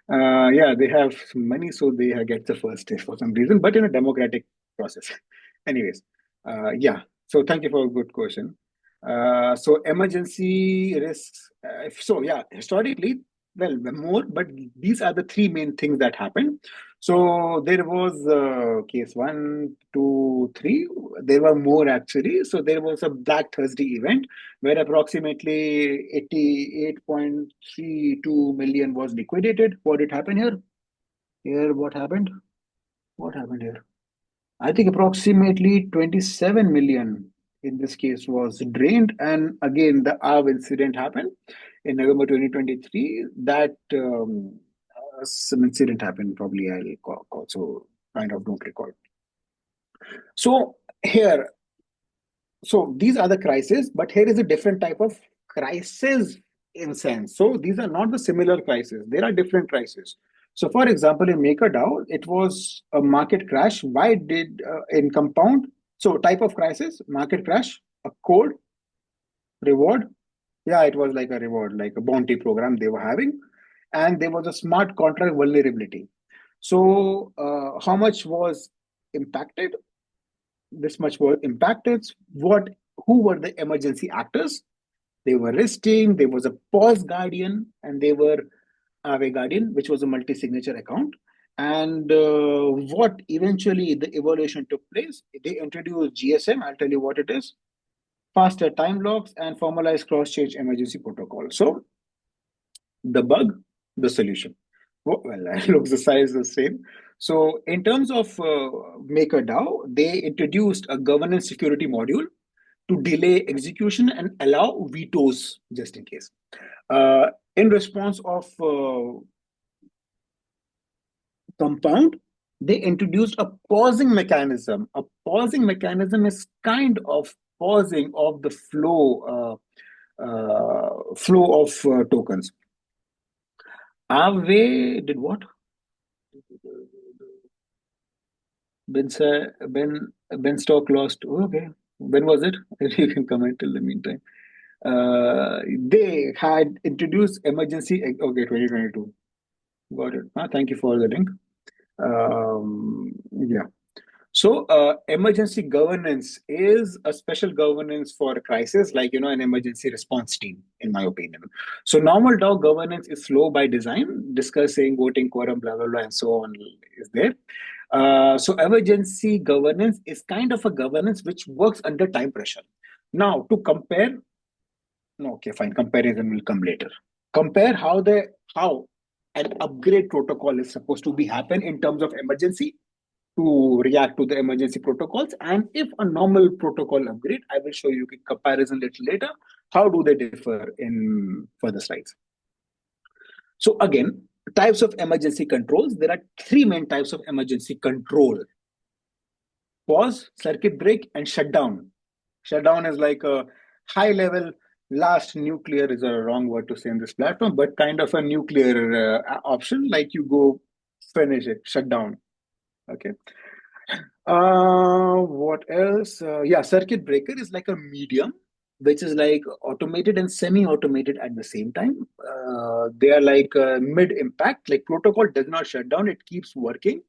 Yeah, they have money, so they get the first say for some reason, but in a democratic process. Anyways, yeah. So thank you for a good question. So emergency risks. So yeah, historically, well, more, but these are the three main things that happened. So there was case 1, 2, 3. There were more actually. So there was a Black Thursday event where approximately 88.32 million was liquidated. What did happen here? Here, what happened? What happened here? I think approximately 27 million in this case was drained. And again, the AV incident happened in November 2023. That some incident happened, probably I'll also kind of don't recall. So here, so these are the crises, but here is a different type of crisis in sense. So these are not the similar crises. There are different crises. So for example, in MakerDAO, it was a market crash. Why did in Compound? So type of crisis, market crash, a code, reward. Yeah, it was like a reward, like a bounty program they were having. And there was a smart contract vulnerability. So how much was impacted? This much were impacted. Who were the emergency actors? They were resting, there was a pause guardian, and they were Aave Guardian, which was a multi-signature account. And what eventually the evolution took place, they introduced GSM. I'll tell you what it is: faster time locks and formalized cross-change emergency protocol. So the bug, the solution. Well, it looks the size the same. So in terms of MakerDAO, they introduced a governance security module to delay execution and allow vetoes just in case. In response of Compound, they introduced a pausing mechanism. A pausing mechanism is kind of pausing of the flow of tokens. Aave did what? Ben stock lost. Okay, when was it? You can comment till the meantime. They had introduced emergency. Okay, 2022. Got it. Thank you for the link. Yeah. So, emergency governance is a special governance for a crisis, like, an emergency response team, in my opinion. So, normal DAO governance is slow by design, discussing, voting, quorum, blah, blah, blah, and so on is there. So, emergency governance is kind of a governance which works under time pressure. Now, to compare, no, okay, fine, comparison will come later. Compare how an upgrade protocol is supposed to be happen in terms of emergency to react to the emergency protocols, and if a normal protocol upgrade. I will show you a comparison little later. How do they differ in further slides? So again, types of emergency controls. There are three main types of emergency control: pause, circuit break, and shutdown. Shutdown is like a high level last nuclear, is a wrong word to say in this platform, but kind of a nuclear option, like you go finish it, shut down. Okay. What else? Yeah, circuit breaker is like a medium, which is like automated and semi-automated at the same time. They are like mid-impact, like protocol does not shut down, it keeps working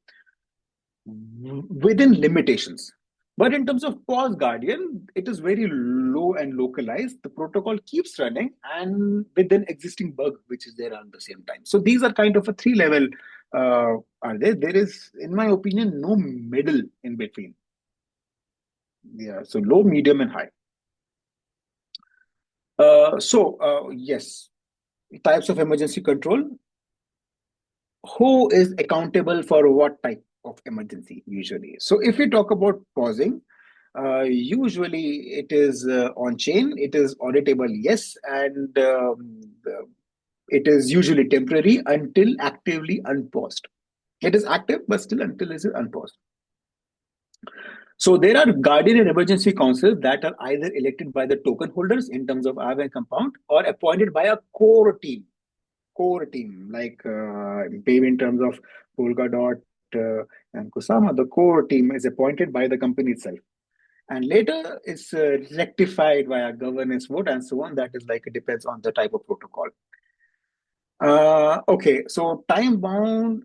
within limitations. But in terms of pause guardian, it is very low and localized. The protocol keeps running and with an existing bug which is there at the same time. So these are kind of a three level are there. There is, in my opinion, no middle in between. Yeah, so low, medium, and high. Yes, types of emergency control. Who is accountable for what type of emergency usually? So if we talk about pausing, usually it is on chain, it is auditable, yes, and it is usually temporary until actively unpaused. It is active, but still until it is unpaused. So there are guardian and emergency councils that are either elected by the token holders in terms of Aave and Compound, or appointed by a core team, like maybe in terms of Polkadot and Kusama. The core team is appointed by the company itself, and later it's rectified via governance vote and so on. That is like, it depends on the type of protocol. Okay, so time bound.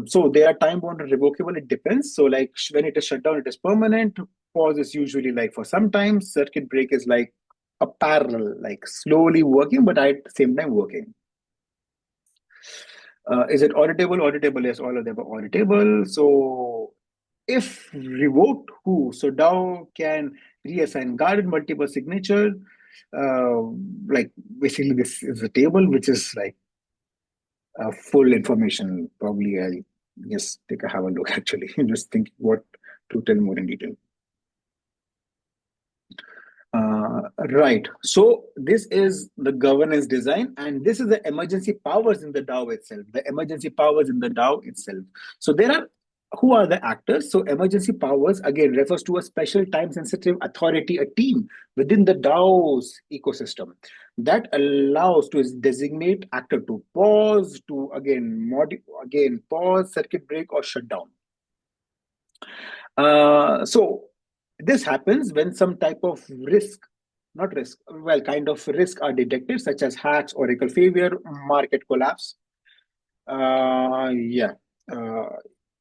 So they are time bound and revocable. It depends. So like when it is shut down, it is permanent. Pause is usually like for some time. Circuit break is like a parallel, like slowly working, but at the same time working. Is it auditable? Auditable, yes, all of them are auditable. So if revoked, who? So DAO can reassign guarded multiple signature. Like basically this is a table which is like full information. Probably I'll just have a look actually. Just think what to tell more in detail. Right. So this is the governance design, and this is the emergency powers in the DAO itself. The emergency powers in the DAO itself. So there are, who are the actors? So emergency powers again refers to a special time-sensitive authority, a team within the DAO's ecosystem that allows to designate actor to pause, to again pause, circuit break, or shut down. So this happens when some type of kind of risk are detected, such as hacks, oracle failure, market collapse.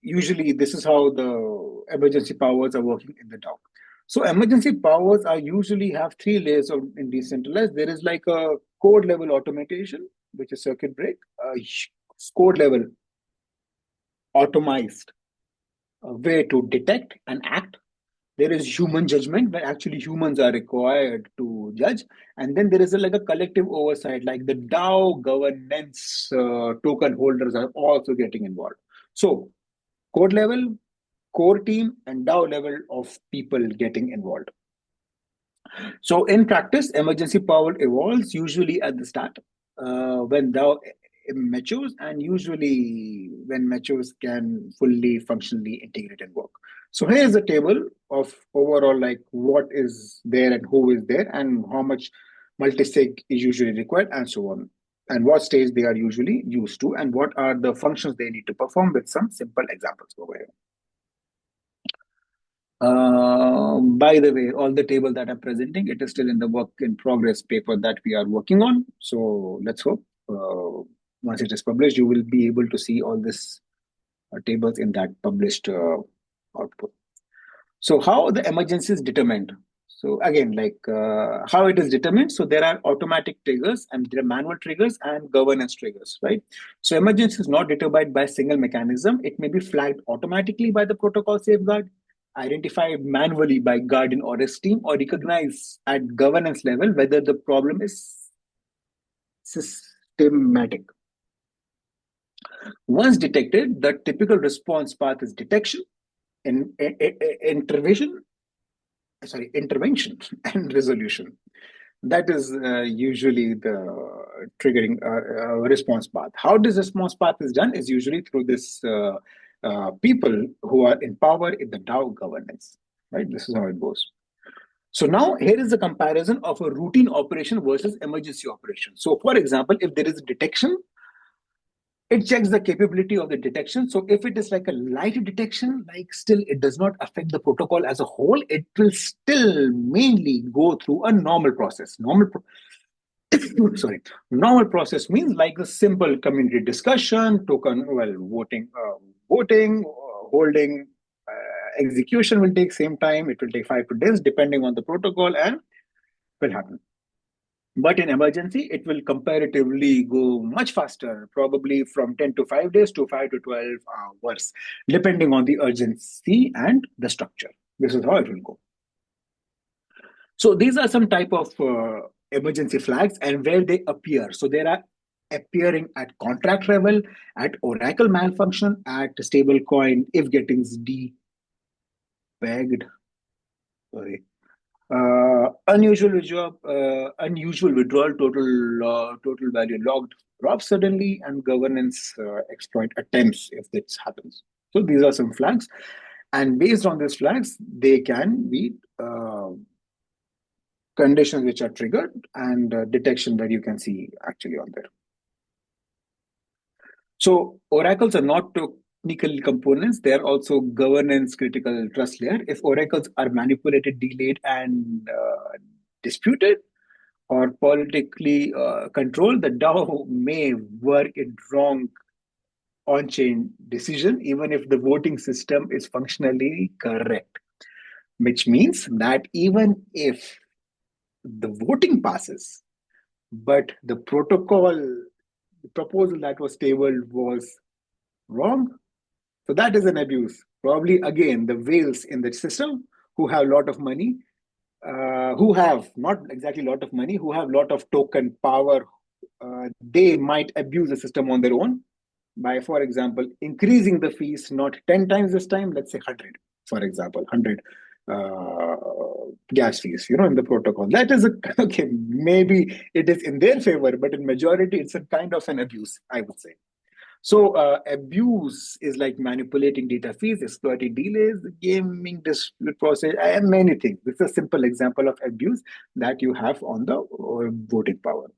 Usually this is how the emergency powers are working in the DAO. So emergency powers are usually have three layers in decentralized. There is like a code level automation, which is circuit break, code level automized way to detect and act. There is human judgment, where actually humans are required to judge. And then there is like a collective oversight, like the DAO governance token holders are also getting involved. So code level, core team, and DAO level of people getting involved. So in practice, emergency power evolves usually at the start when DAO matures, and usually when matures can fully functionally integrate and work. So here is a table of overall like what is there and who is there and how much multisig is usually required and so on, and what stage they are usually used to and what are the functions they need to perform with some simple examples over here. By the way, all the table that I'm presenting, it is still in the work in progress paper that we are working on. So let's hope once it is published, you will be able to see all this tables in that published output. So how the emergency is determined? So again, like how it is determined. So there are automatic triggers and there are manual triggers and governance triggers, right? So emergency is not determined by a single mechanism. It may be flagged automatically by the protocol safeguard, identified manually by guardian or a team, or recognized at governance level whether the problem is systematic. Once detected, the typical response path is detection, intervention, and resolution. That is usually the triggering response path. How this response path is done is usually through this people who are in power in the DAO governance, right? This is how it goes. So now here is a comparison of a routine operation versus emergency operation. So for example, if there is a detection, it checks the capability of the detection. So if it is like a light detection, like still it does not affect the protocol as a whole, it will still mainly go through a normal process. Normal process means like a simple community discussion, token, voting, holding, execution will take same time. It will take 5 to 10 days depending on the protocol and will happen. But in emergency, it will comparatively go much faster, probably from 10 to 5 days to 5 to 12 hours, depending on the urgency and the structure. This is how it will go. So these are some type of emergency flags and where they appear. So there are appearing at contract level, at Oracle malfunction, at stablecoin if getting depegged. Sorry. Unusual withdrawal, total value logged drops suddenly, and governance exploit attempts if this happens. So these are some flags, and based on these flags, they can be conditions which are triggered and detection where you can see actually on there. So oracles are not technical components, they are also governance critical trust layer. If oracles are manipulated, delayed, and disputed or politically controlled, the DAO may work in wrong on-chain decision, even if the voting system is functionally correct. Which means that even if the voting passes, but the proposal that was tabled was wrong, so that is an abuse. Probably again, the whales in the system who have a lot of money, who have not exactly a lot of money, who have a lot of token power, they might abuse the system on their own by, for example, increasing the fees not 10 times this time, let's say 100, for example, 100 gas fees, in the protocol. That is okay, maybe it is in their favor, but in majority, it's a kind of an abuse, I would say. So abuse is like manipulating data fees, exploiting delays, gaming dispute process, and many things. This is a simple example of abuse that you have on the voting power.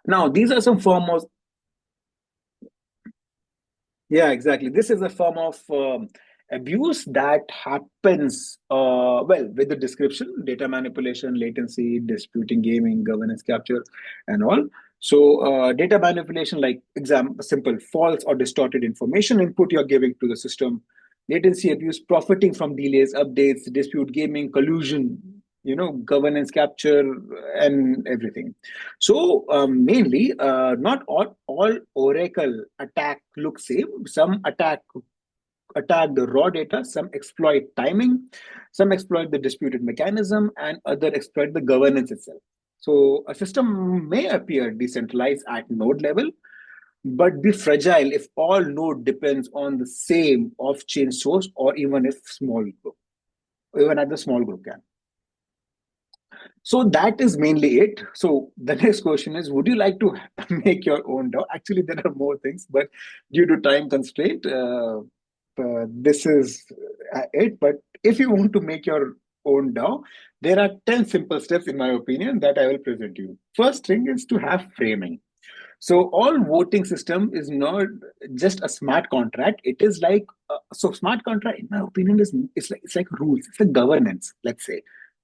Now, these are some form of, yeah, exactly. This is a form of abuse that happens, with the description, data manipulation, latency, disputing gaming, governance capture, and all. So data manipulation, like simple false or distorted information input you're giving to the system. Latency abuse, profiting from delays, updates, dispute gaming, collusion, governance capture, and everything. So mainly, not all Oracle attack look same. Some attack attack the raw data, some exploit timing, some exploit the disputed mechanism, and other exploit the governance itself. So a system may appear decentralized at node level, but be fragile if all node depends on the same off-chain source, or even if small group, even at the small group can. So that is mainly it. So the next question is, would you like to make your own DAO? Actually, there are more things, but due to time constraint, this is it. But if you want to make your own DAO, there are 10 simple steps, in my opinion, that I will present you. First thing is to have framing. So all voting system is not just a smart contract. It is like so smart contract, in my opinion, is it's like rules. It's like governance. Let's say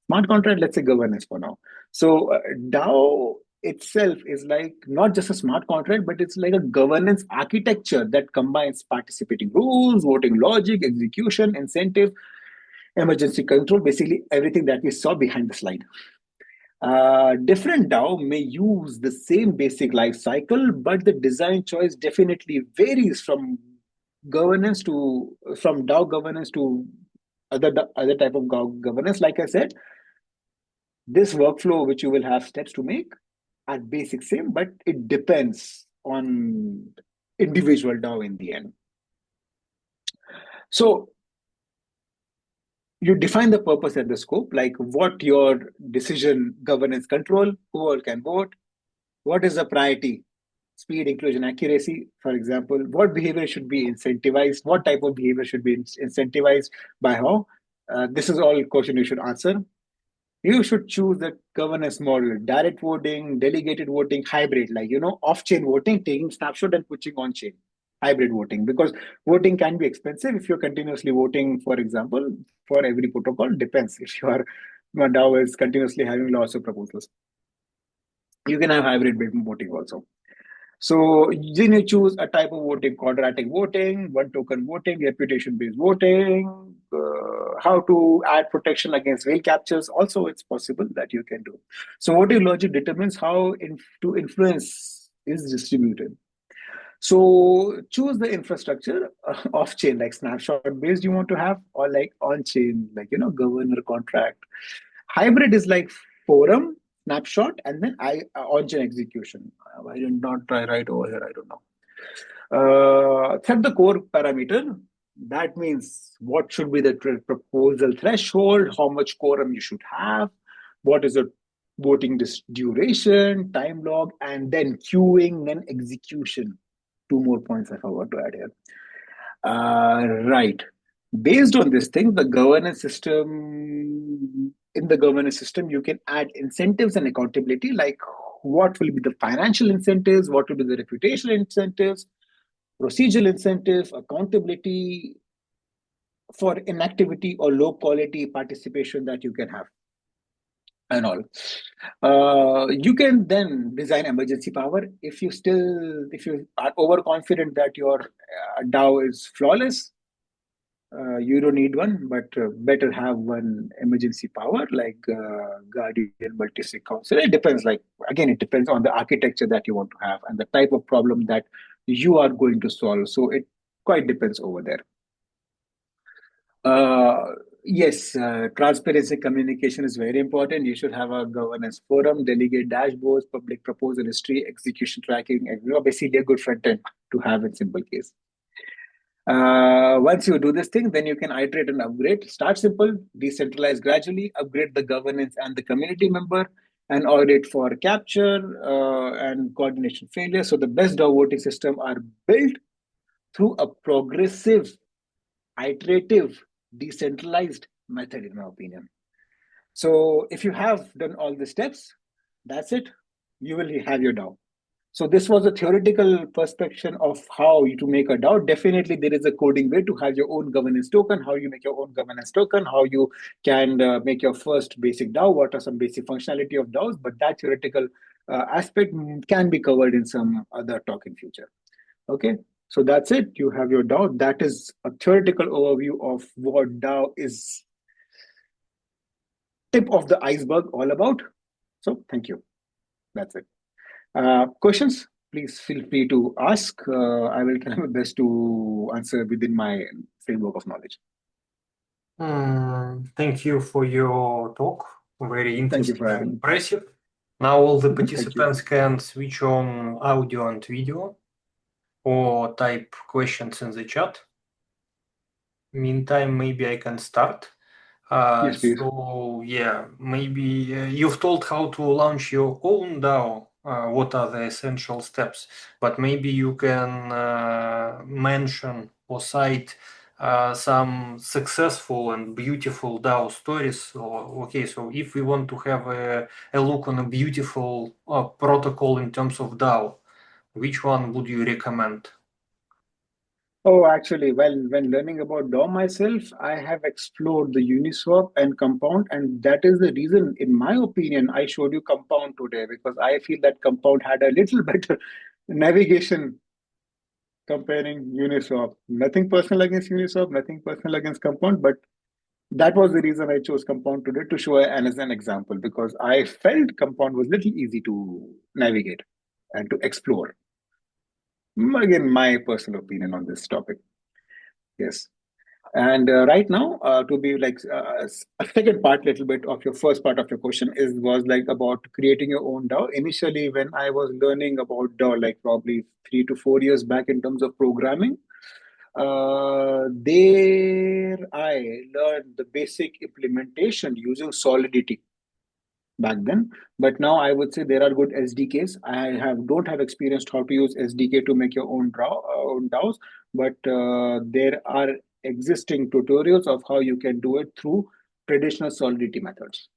smart contract. Let's say governance for now. So DAO itself is like not just a smart contract, but it's like a governance architecture that combines participating rules, voting logic, execution, incentive, emergency control. Basically, everything that we saw behind the slide. Different DAO may use the same basic life cycle, but the design choice definitely varies from DAO governance to other type of governance. Like I said, this workflow which you will have steps to make are basic same, but it depends on individual DAO in the end. So you define the purpose and the scope, like what your decision governance control, who all can vote, what is the priority, speed, inclusion, accuracy, for example, what behavior should be incentivized, what type of behavior should be incentivized by how. This is all question you should answer. You should choose the governance model, direct voting, delegated voting, hybrid, like, off-chain voting, taking snapshot and putting on-chain. Hybrid voting, because voting can be expensive if you're continuously voting, for example, for every protocol. Depends if your DAO is continuously having lots of proposals. You can have hybrid voting also. So then you choose a type of voting: quadratic voting, one token voting, reputation-based voting, how to add protection against whale captures. Also, it's possible that you can do. So voting logic determines how to influence is distributed. So choose the infrastructure off-chain, like snapshot-based you want to have, or like on-chain, like, governor contract. Hybrid is like forum, snapshot, and then on-chain execution. I did not try right over here. I don't know. Set the core parameter. That means what should be the proposal threshold, how much quorum you should have, what is the voting duration, time log, and then queuing, then execution. Two more points I forgot to add here. Right. Based on this thing, in the governance system, you can add incentives and accountability, like what will be the financial incentives, what will be the reputational incentives, procedural incentives, accountability for inactivity or low quality participation that you can have, and all. You can then design emergency power if you are overconfident that your DAO is flawless. You don't need one, but better have one emergency power, like guardian, multi-sig council. It depends. Like, again, it depends on the architecture that you want to have and the type of problem that you are going to solve. So it quite depends over there. Yes, transparency communication is very important. You should have a governance forum, delegate dashboards, public proposal history, execution tracking, and basically a good front end to have in simple case. Once you do this thing, then you can iterate and upgrade. Start simple, decentralize gradually, upgrade the governance and the community member, and audit for capture and coordination failure. So the best DAO voting system are built through a progressive, iterative, decentralized method, in my opinion. So if you have done all the steps, that's it. You will have your DAO. So this was a theoretical perspective of how to make a DAO. Definitely, there is a coding way to have your own governance token, how you make your own governance token, how you can make your first basic DAO, what are some basic functionality of DAOs, but that theoretical aspect can be covered in some other talk in future. Okay, so that's it. You have your DAO. That is a theoretical overview of what DAO is, tip of the iceberg all about. So thank you. That's it. Questions? please feel free to ask. I will try my best to answer within my framework of knowledge. Thank you for your talk. Very Thank you interesting for and having me. impressive. Now all the Thank you. participants can switch on audio and video or type questions in the chat. Meantime, maybe I can start. Yes, please. So yeah, maybe you've told how to launch your own DAO. What are the essential steps? But maybe you can mention or cite some successful and beautiful DAO stories. Okay, so if we want to have a look on a beautiful protocol in terms of DAO, which one would you recommend? Oh, actually, well, when learning about DAO myself, I have explored the Uniswap and Compound, and that is the reason, in my opinion, I showed you Compound today, because I feel that Compound had a little better navigation comparing Uniswap. Nothing personal against Uniswap, nothing personal against Compound, but that was the reason I chose Compound today to show as an example, because I felt Compound was little easy to navigate and to explore. Again, my personal opinion on this topic. Yes. And right now, to be like a second part, little bit of your first part of your question was like about creating your own DAO. Initially, when I was learning about DAO, like probably 3 to 4 years back in terms of programming, there I learned the basic implementation using Solidity back then. But now I would say there are good SDKs. Don't have experienced how to use SDK to make your own DAOs, but there are existing tutorials of how you can do it through traditional Solidity methods.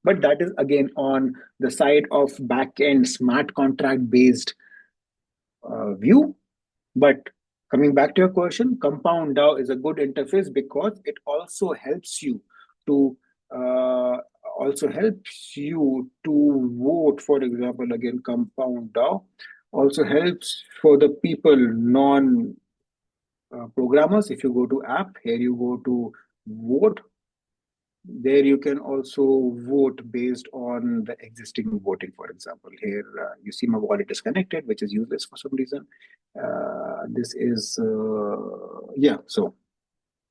But that is again on the side of back-end smart contract based view. But coming back to your question, Compound DAO is a good interface because it also helps you to vote. For example, again, Compound DAO also helps for the people non programmers. If you go to app, here you go to vote. There you can also vote based on the existing voting. For example, here you see my wallet is connected, which is useless for some reason. This is yeah. So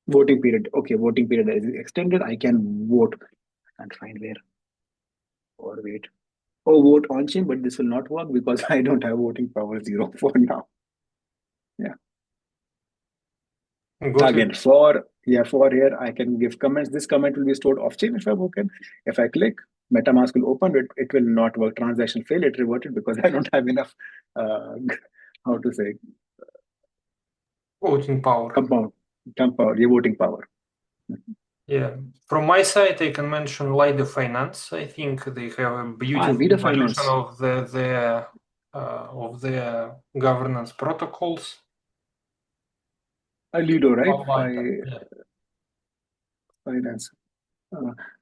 voting period. Okay, voting period is extended. I can vote. I can't find where or wait. Oh, vote on chain, but this will not work because I don't have voting power 0 for now. Yeah. Again, for here I can give comments. This comment will be stored off chain if I'm okay. If I click, MetaMask will open, it will not work. Transaction fail, it reverted because I don't have enough how to say Voting power. Compound power, voting power. Yeah, from my side, I can mention Lido Finance. I think they have a beautiful Lido evolution Finance. of their governance protocols. Lido, right? Finance.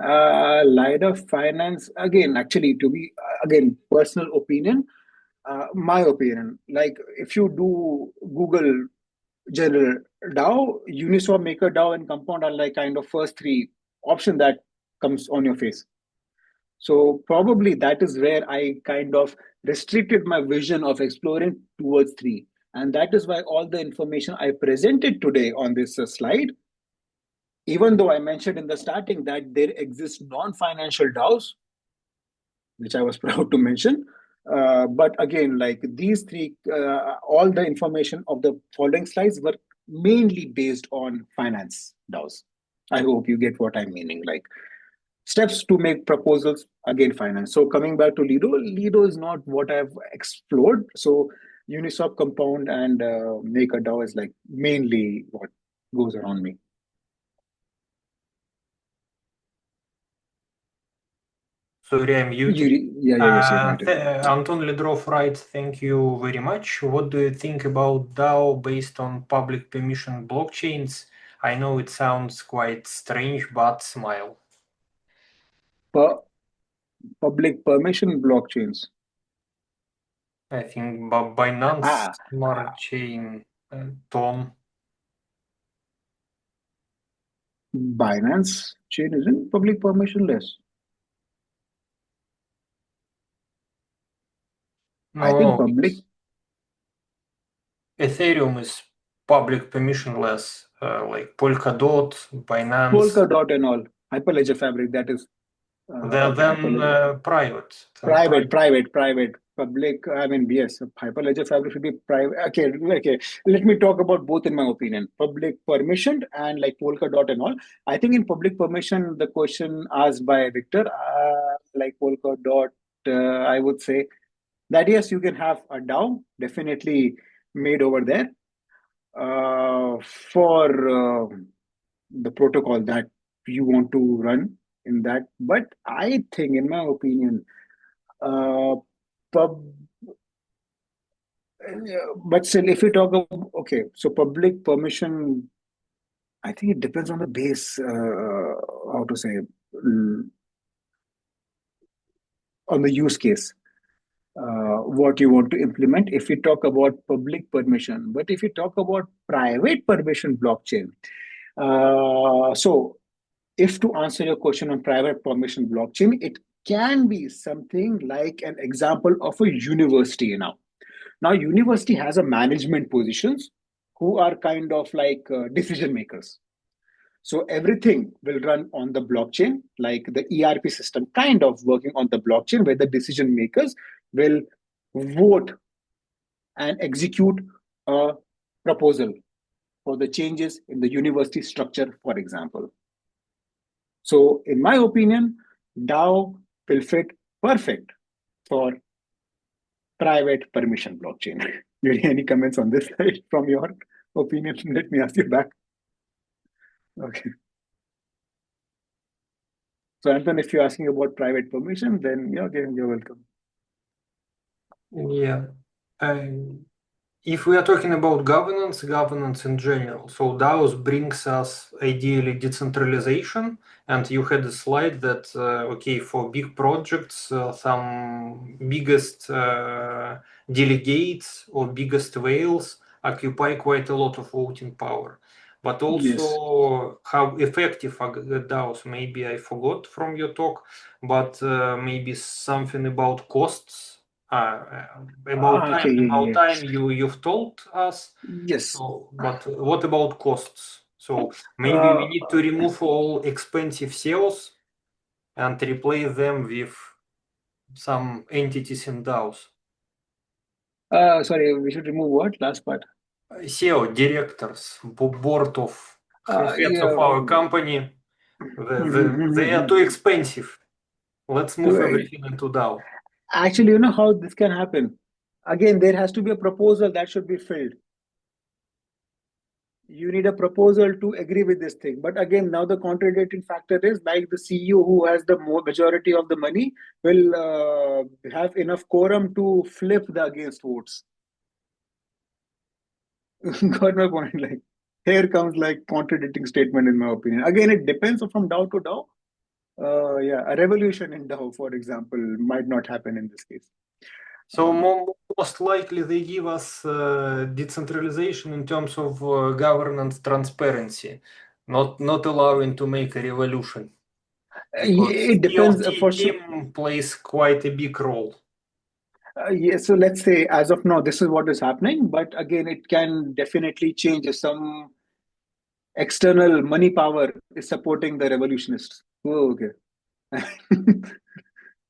Lido Finance, again, actually, to be, again, personal opinion, my opinion, like if you do Google general DAO, Uniswap, Maker DAO, and Compound are like kind of first three option that comes on your face. So probably that is where I kind of restricted my vision of exploring towards three. And that is why all the information I presented today on this slide, even though I mentioned in the starting that there exist non-financial DAOs, which I was proud to mention. But again, like these three, all the information of the following slides were mainly based on finance DAOs. I hope you get what I'm meaning. Like steps to make proposals, again, finance. So coming back to Lido is not what I've explored. So Uniswap, Compound, and Maker DAO is like mainly what goes around me. Sorry, I'm muted. Yeah. Anton Ledrov writes, thank you very much. What do you think about DAO based on public permission blockchains? I know it sounds quite strange, but smile. Public permission blockchains. I think Binance Smart Chain, Ton. Binance chain isn't public permissionless. I think No, public. Ethereum is public permissionless, like Polkadot, Binance. Polkadot and all. Hyperledger Fabric, that is. Then private. Private. Public, I mean, yes, Hyperledger Fabric should be private. Okay. Let me talk about both in my opinion. Public permissioned and like Polkadot and all. I think in public permission, the question asked by Victor, like Polkadot, I would say that yes, you can have a DAO definitely made over there for the protocol that you want to run in that. But I think, in my opinion, uh, pub, but still, if you talk about, okay, so public permission, I think it depends on the base, how to say, on the use case. What you want to implement if we talk about public permission. But if you talk about private permission blockchain, so if to answer your question on private permission blockchain, it can be something like an example of a university now. Now, university has a management positions who are kind of like decision makers. So everything will run on the blockchain, like the ERP system kind of working on the blockchain, where the decision makers will vote and execute a proposal for the changes in the university structure, for example. So, in my opinion, DAO will fit perfect for private permission blockchain. Any comments on this side from your opinion? Let me ask you back. Okay. So, Anton, if you're asking about private permission, then yeah, okay, you're welcome. Yeah. If we are talking about governance in general, so DAOs brings us ideally decentralization, and you had a slide that okay, for big projects, some biggest delegates or biggest whales occupy quite a lot of voting power. But also how effective are DAOs? Maybe I forgot from your talk, but maybe something about costs. About time you've told us. Yes. So, but what about costs? So maybe we need to remove all expensive SEOs and replace them with some entities in DAOs. Sorry, we should remove what? Last part. SEO, directors, board of heads of our company. They are too expensive. Let's move everything into DAO. Actually, you know how this can happen? Again, there has to be a proposal that should be filled. You need a proposal to agree with this thing. But again, now the contradicting factor is like the CEO who has the majority of the money will have enough quorum to flip the against votes. Got my point? Like, here comes like contradicting statement in my opinion. Again, it depends from DAO to DAO. Yeah, a revolution in DAO, for example, might not happen in this case. So most likely they give us decentralization in terms of governance transparency, not allowing to make a revolution. It depends. For team plays quite a big role. Yeah, so let's say as of now, this is what is happening. But again, it can definitely change if some external money power is supporting the revolutionists. Oh, okay.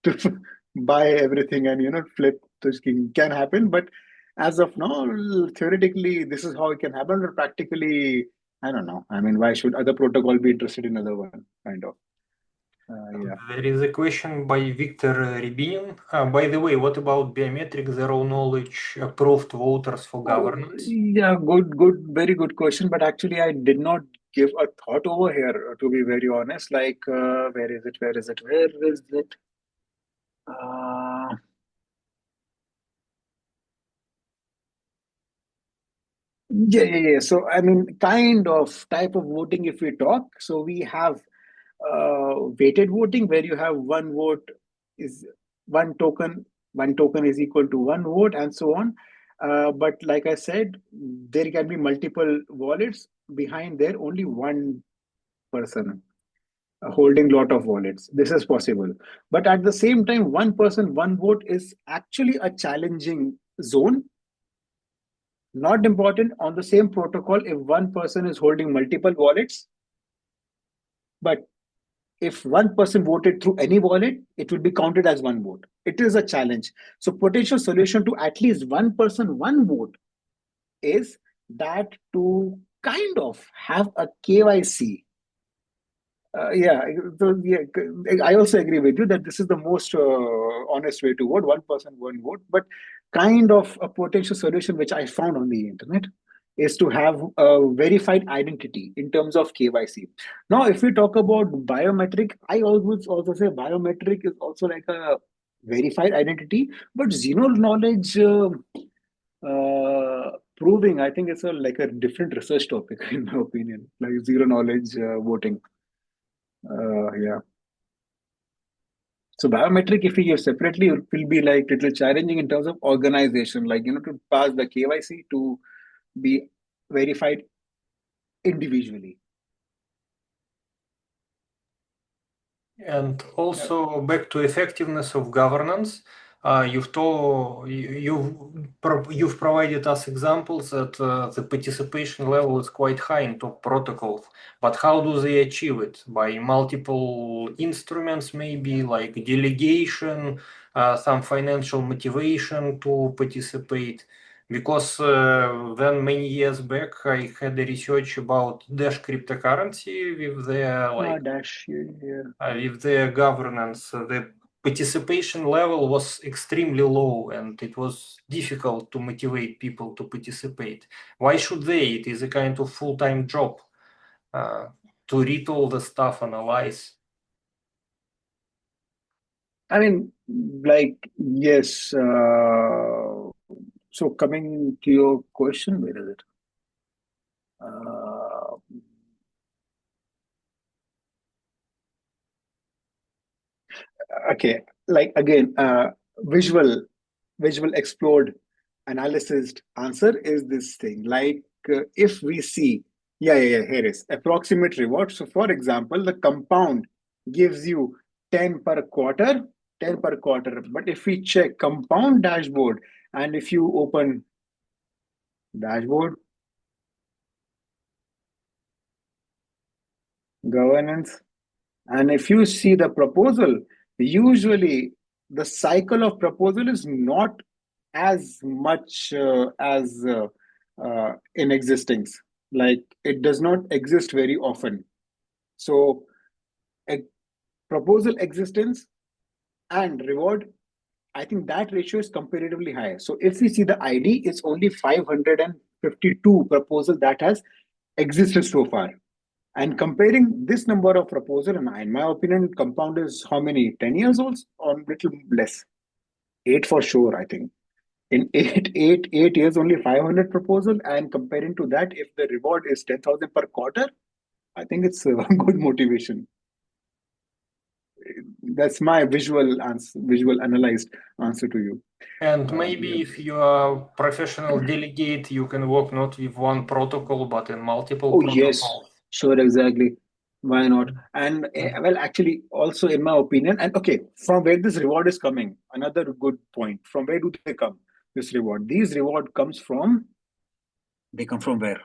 To buy everything and flip the king can happen. But as of now, theoretically, this is how it can happen. But practically, I don't know. I mean, why should other protocol be interested in other one? Kind of. Yeah. There is a question by Victor Rybinin. By the way, what about biometric zero knowledge approved voters for governance? Yeah, very good question. But actually, I did not give a thought over here, to be very honest. Like, where is it? Yeah. So, I mean, kind of type of voting if we talk. So, we have weighted voting where you have one vote is one token is equal to one vote, and so on. But like I said, there can be multiple wallets behind there, only one person. holding lot of wallets. This is possible. But at the same time, one person, one vote is actually a challenging zone. Not important on the same protocol if one person is holding multiple wallets. But if one person voted through any wallet, it will be counted as one vote. It is a challenge. So potential solution to at least one person, one vote is that to kind of have a KYC. Yeah, I also agree with you that this is the most honest way to vote, one person, one vote. But kind of a potential solution which I found on the internet is to have a verified identity in terms of KYC. Now, if we talk about biometric, I always also say biometric is also like a verified identity, but zero knowledge proving, I think it's like a different research topic in my opinion, like zero knowledge voting. Yeah. So biometric, if we give separately, it will be like little challenging in terms of organization, like to pass the KYC to be verified individually. And also back to effectiveness of governance. You've provided us examples that the participation level is quite high in top protocols, but how do they achieve it? By multiple instruments, maybe like delegation, some financial motivation to participate. Because then many years back, I had a research about Dash cryptocurrency with their Dash, yeah. with their governance. The participation level was extremely low and it was difficult to motivate people to participate. Why should they? It is a kind of full-time job to read all the stuff, analyze. I mean, like, yes. So coming to your question, where is it? Okay, like again, visual explode analysis answer is this thing. Like if we see, here is approximate reward. So for example, the compound gives you 10 per quarter, 10 per quarter. But if we check compound dashboard, and if you open dashboard, governance, and if you see the proposal, usually the cycle of proposal is not as much as in existence. Like it does not exist very often. So a proposal existence and reward, I think that ratio is comparatively high. So if we see the ID, it's only 552 proposal that has existed so far. And comparing this number of proposal, and in my opinion, compound is how many? 10 years old or little less? 8 for sure, I think. In 8 years, only 500 proposal. And comparing to that, if the reward is 10,000 per quarter, I think it's a good motivation. That's my visual analyzed answer to you. And maybe if you are professional delegate, you can work not with one protocol, but in multiple protocols. Yes, sure, exactly. Why not? And well, actually, also in my opinion, and okay, from where this reward is coming, another good point. From where do they come? This reward. These reward comes from. They come from where?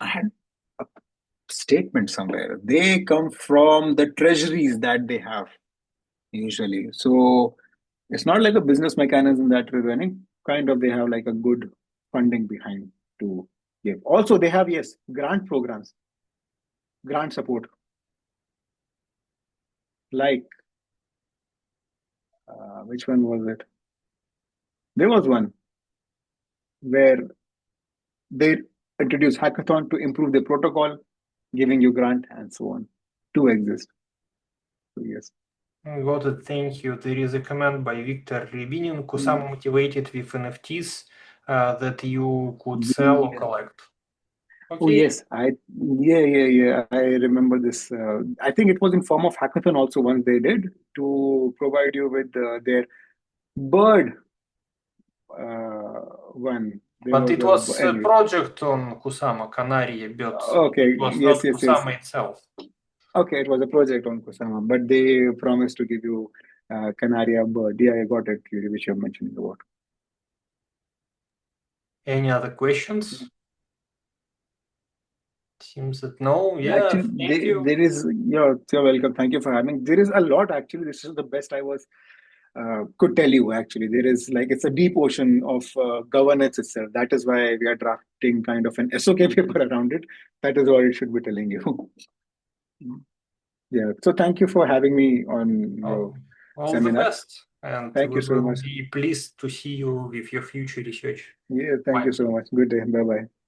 I had a statement somewhere. They come from the treasuries that they have usually. So it's not like a business mechanism that we're running. Kind of, they have like a good funding behind to give. Also, they have grant programs, grant support. Like, which one was it? There was one where they introduced hackathon to improve the protocol, giving you grant and so on to exist. So yes. Got it. Thank you. There is a comment by Victor Rybinin. Kusama motivated with NFTs that you could sell or collect. Okay. Oh yes, I remember this. I think it was in form of hackathon also once they did to provide you with their bird one. But it was a anyway. project on Kusama, Canary, but Okay, it was yes, not yes, yes. Kusama itself. Okay, it was a project on Kusama, but they promised to give you Canaria bird. Yeah, I got it, which you're mentioning about. Any other questions? Seems that no. Yeah, Actually, thank you. there is, you're welcome. Thank you for having. There is a lot, actually. This is the best I was could tell you, actually. There is like, it's a deep ocean of governance itself. That is why we are drafting kind of an SOK paper around it. That is what it should be telling you. Yeah. So thank you for having me on your All seminar. the best. And Thank we you so will much. be pleased to see you with your future research. Yeah, thank Bye. you so much. Good day. Bye-bye.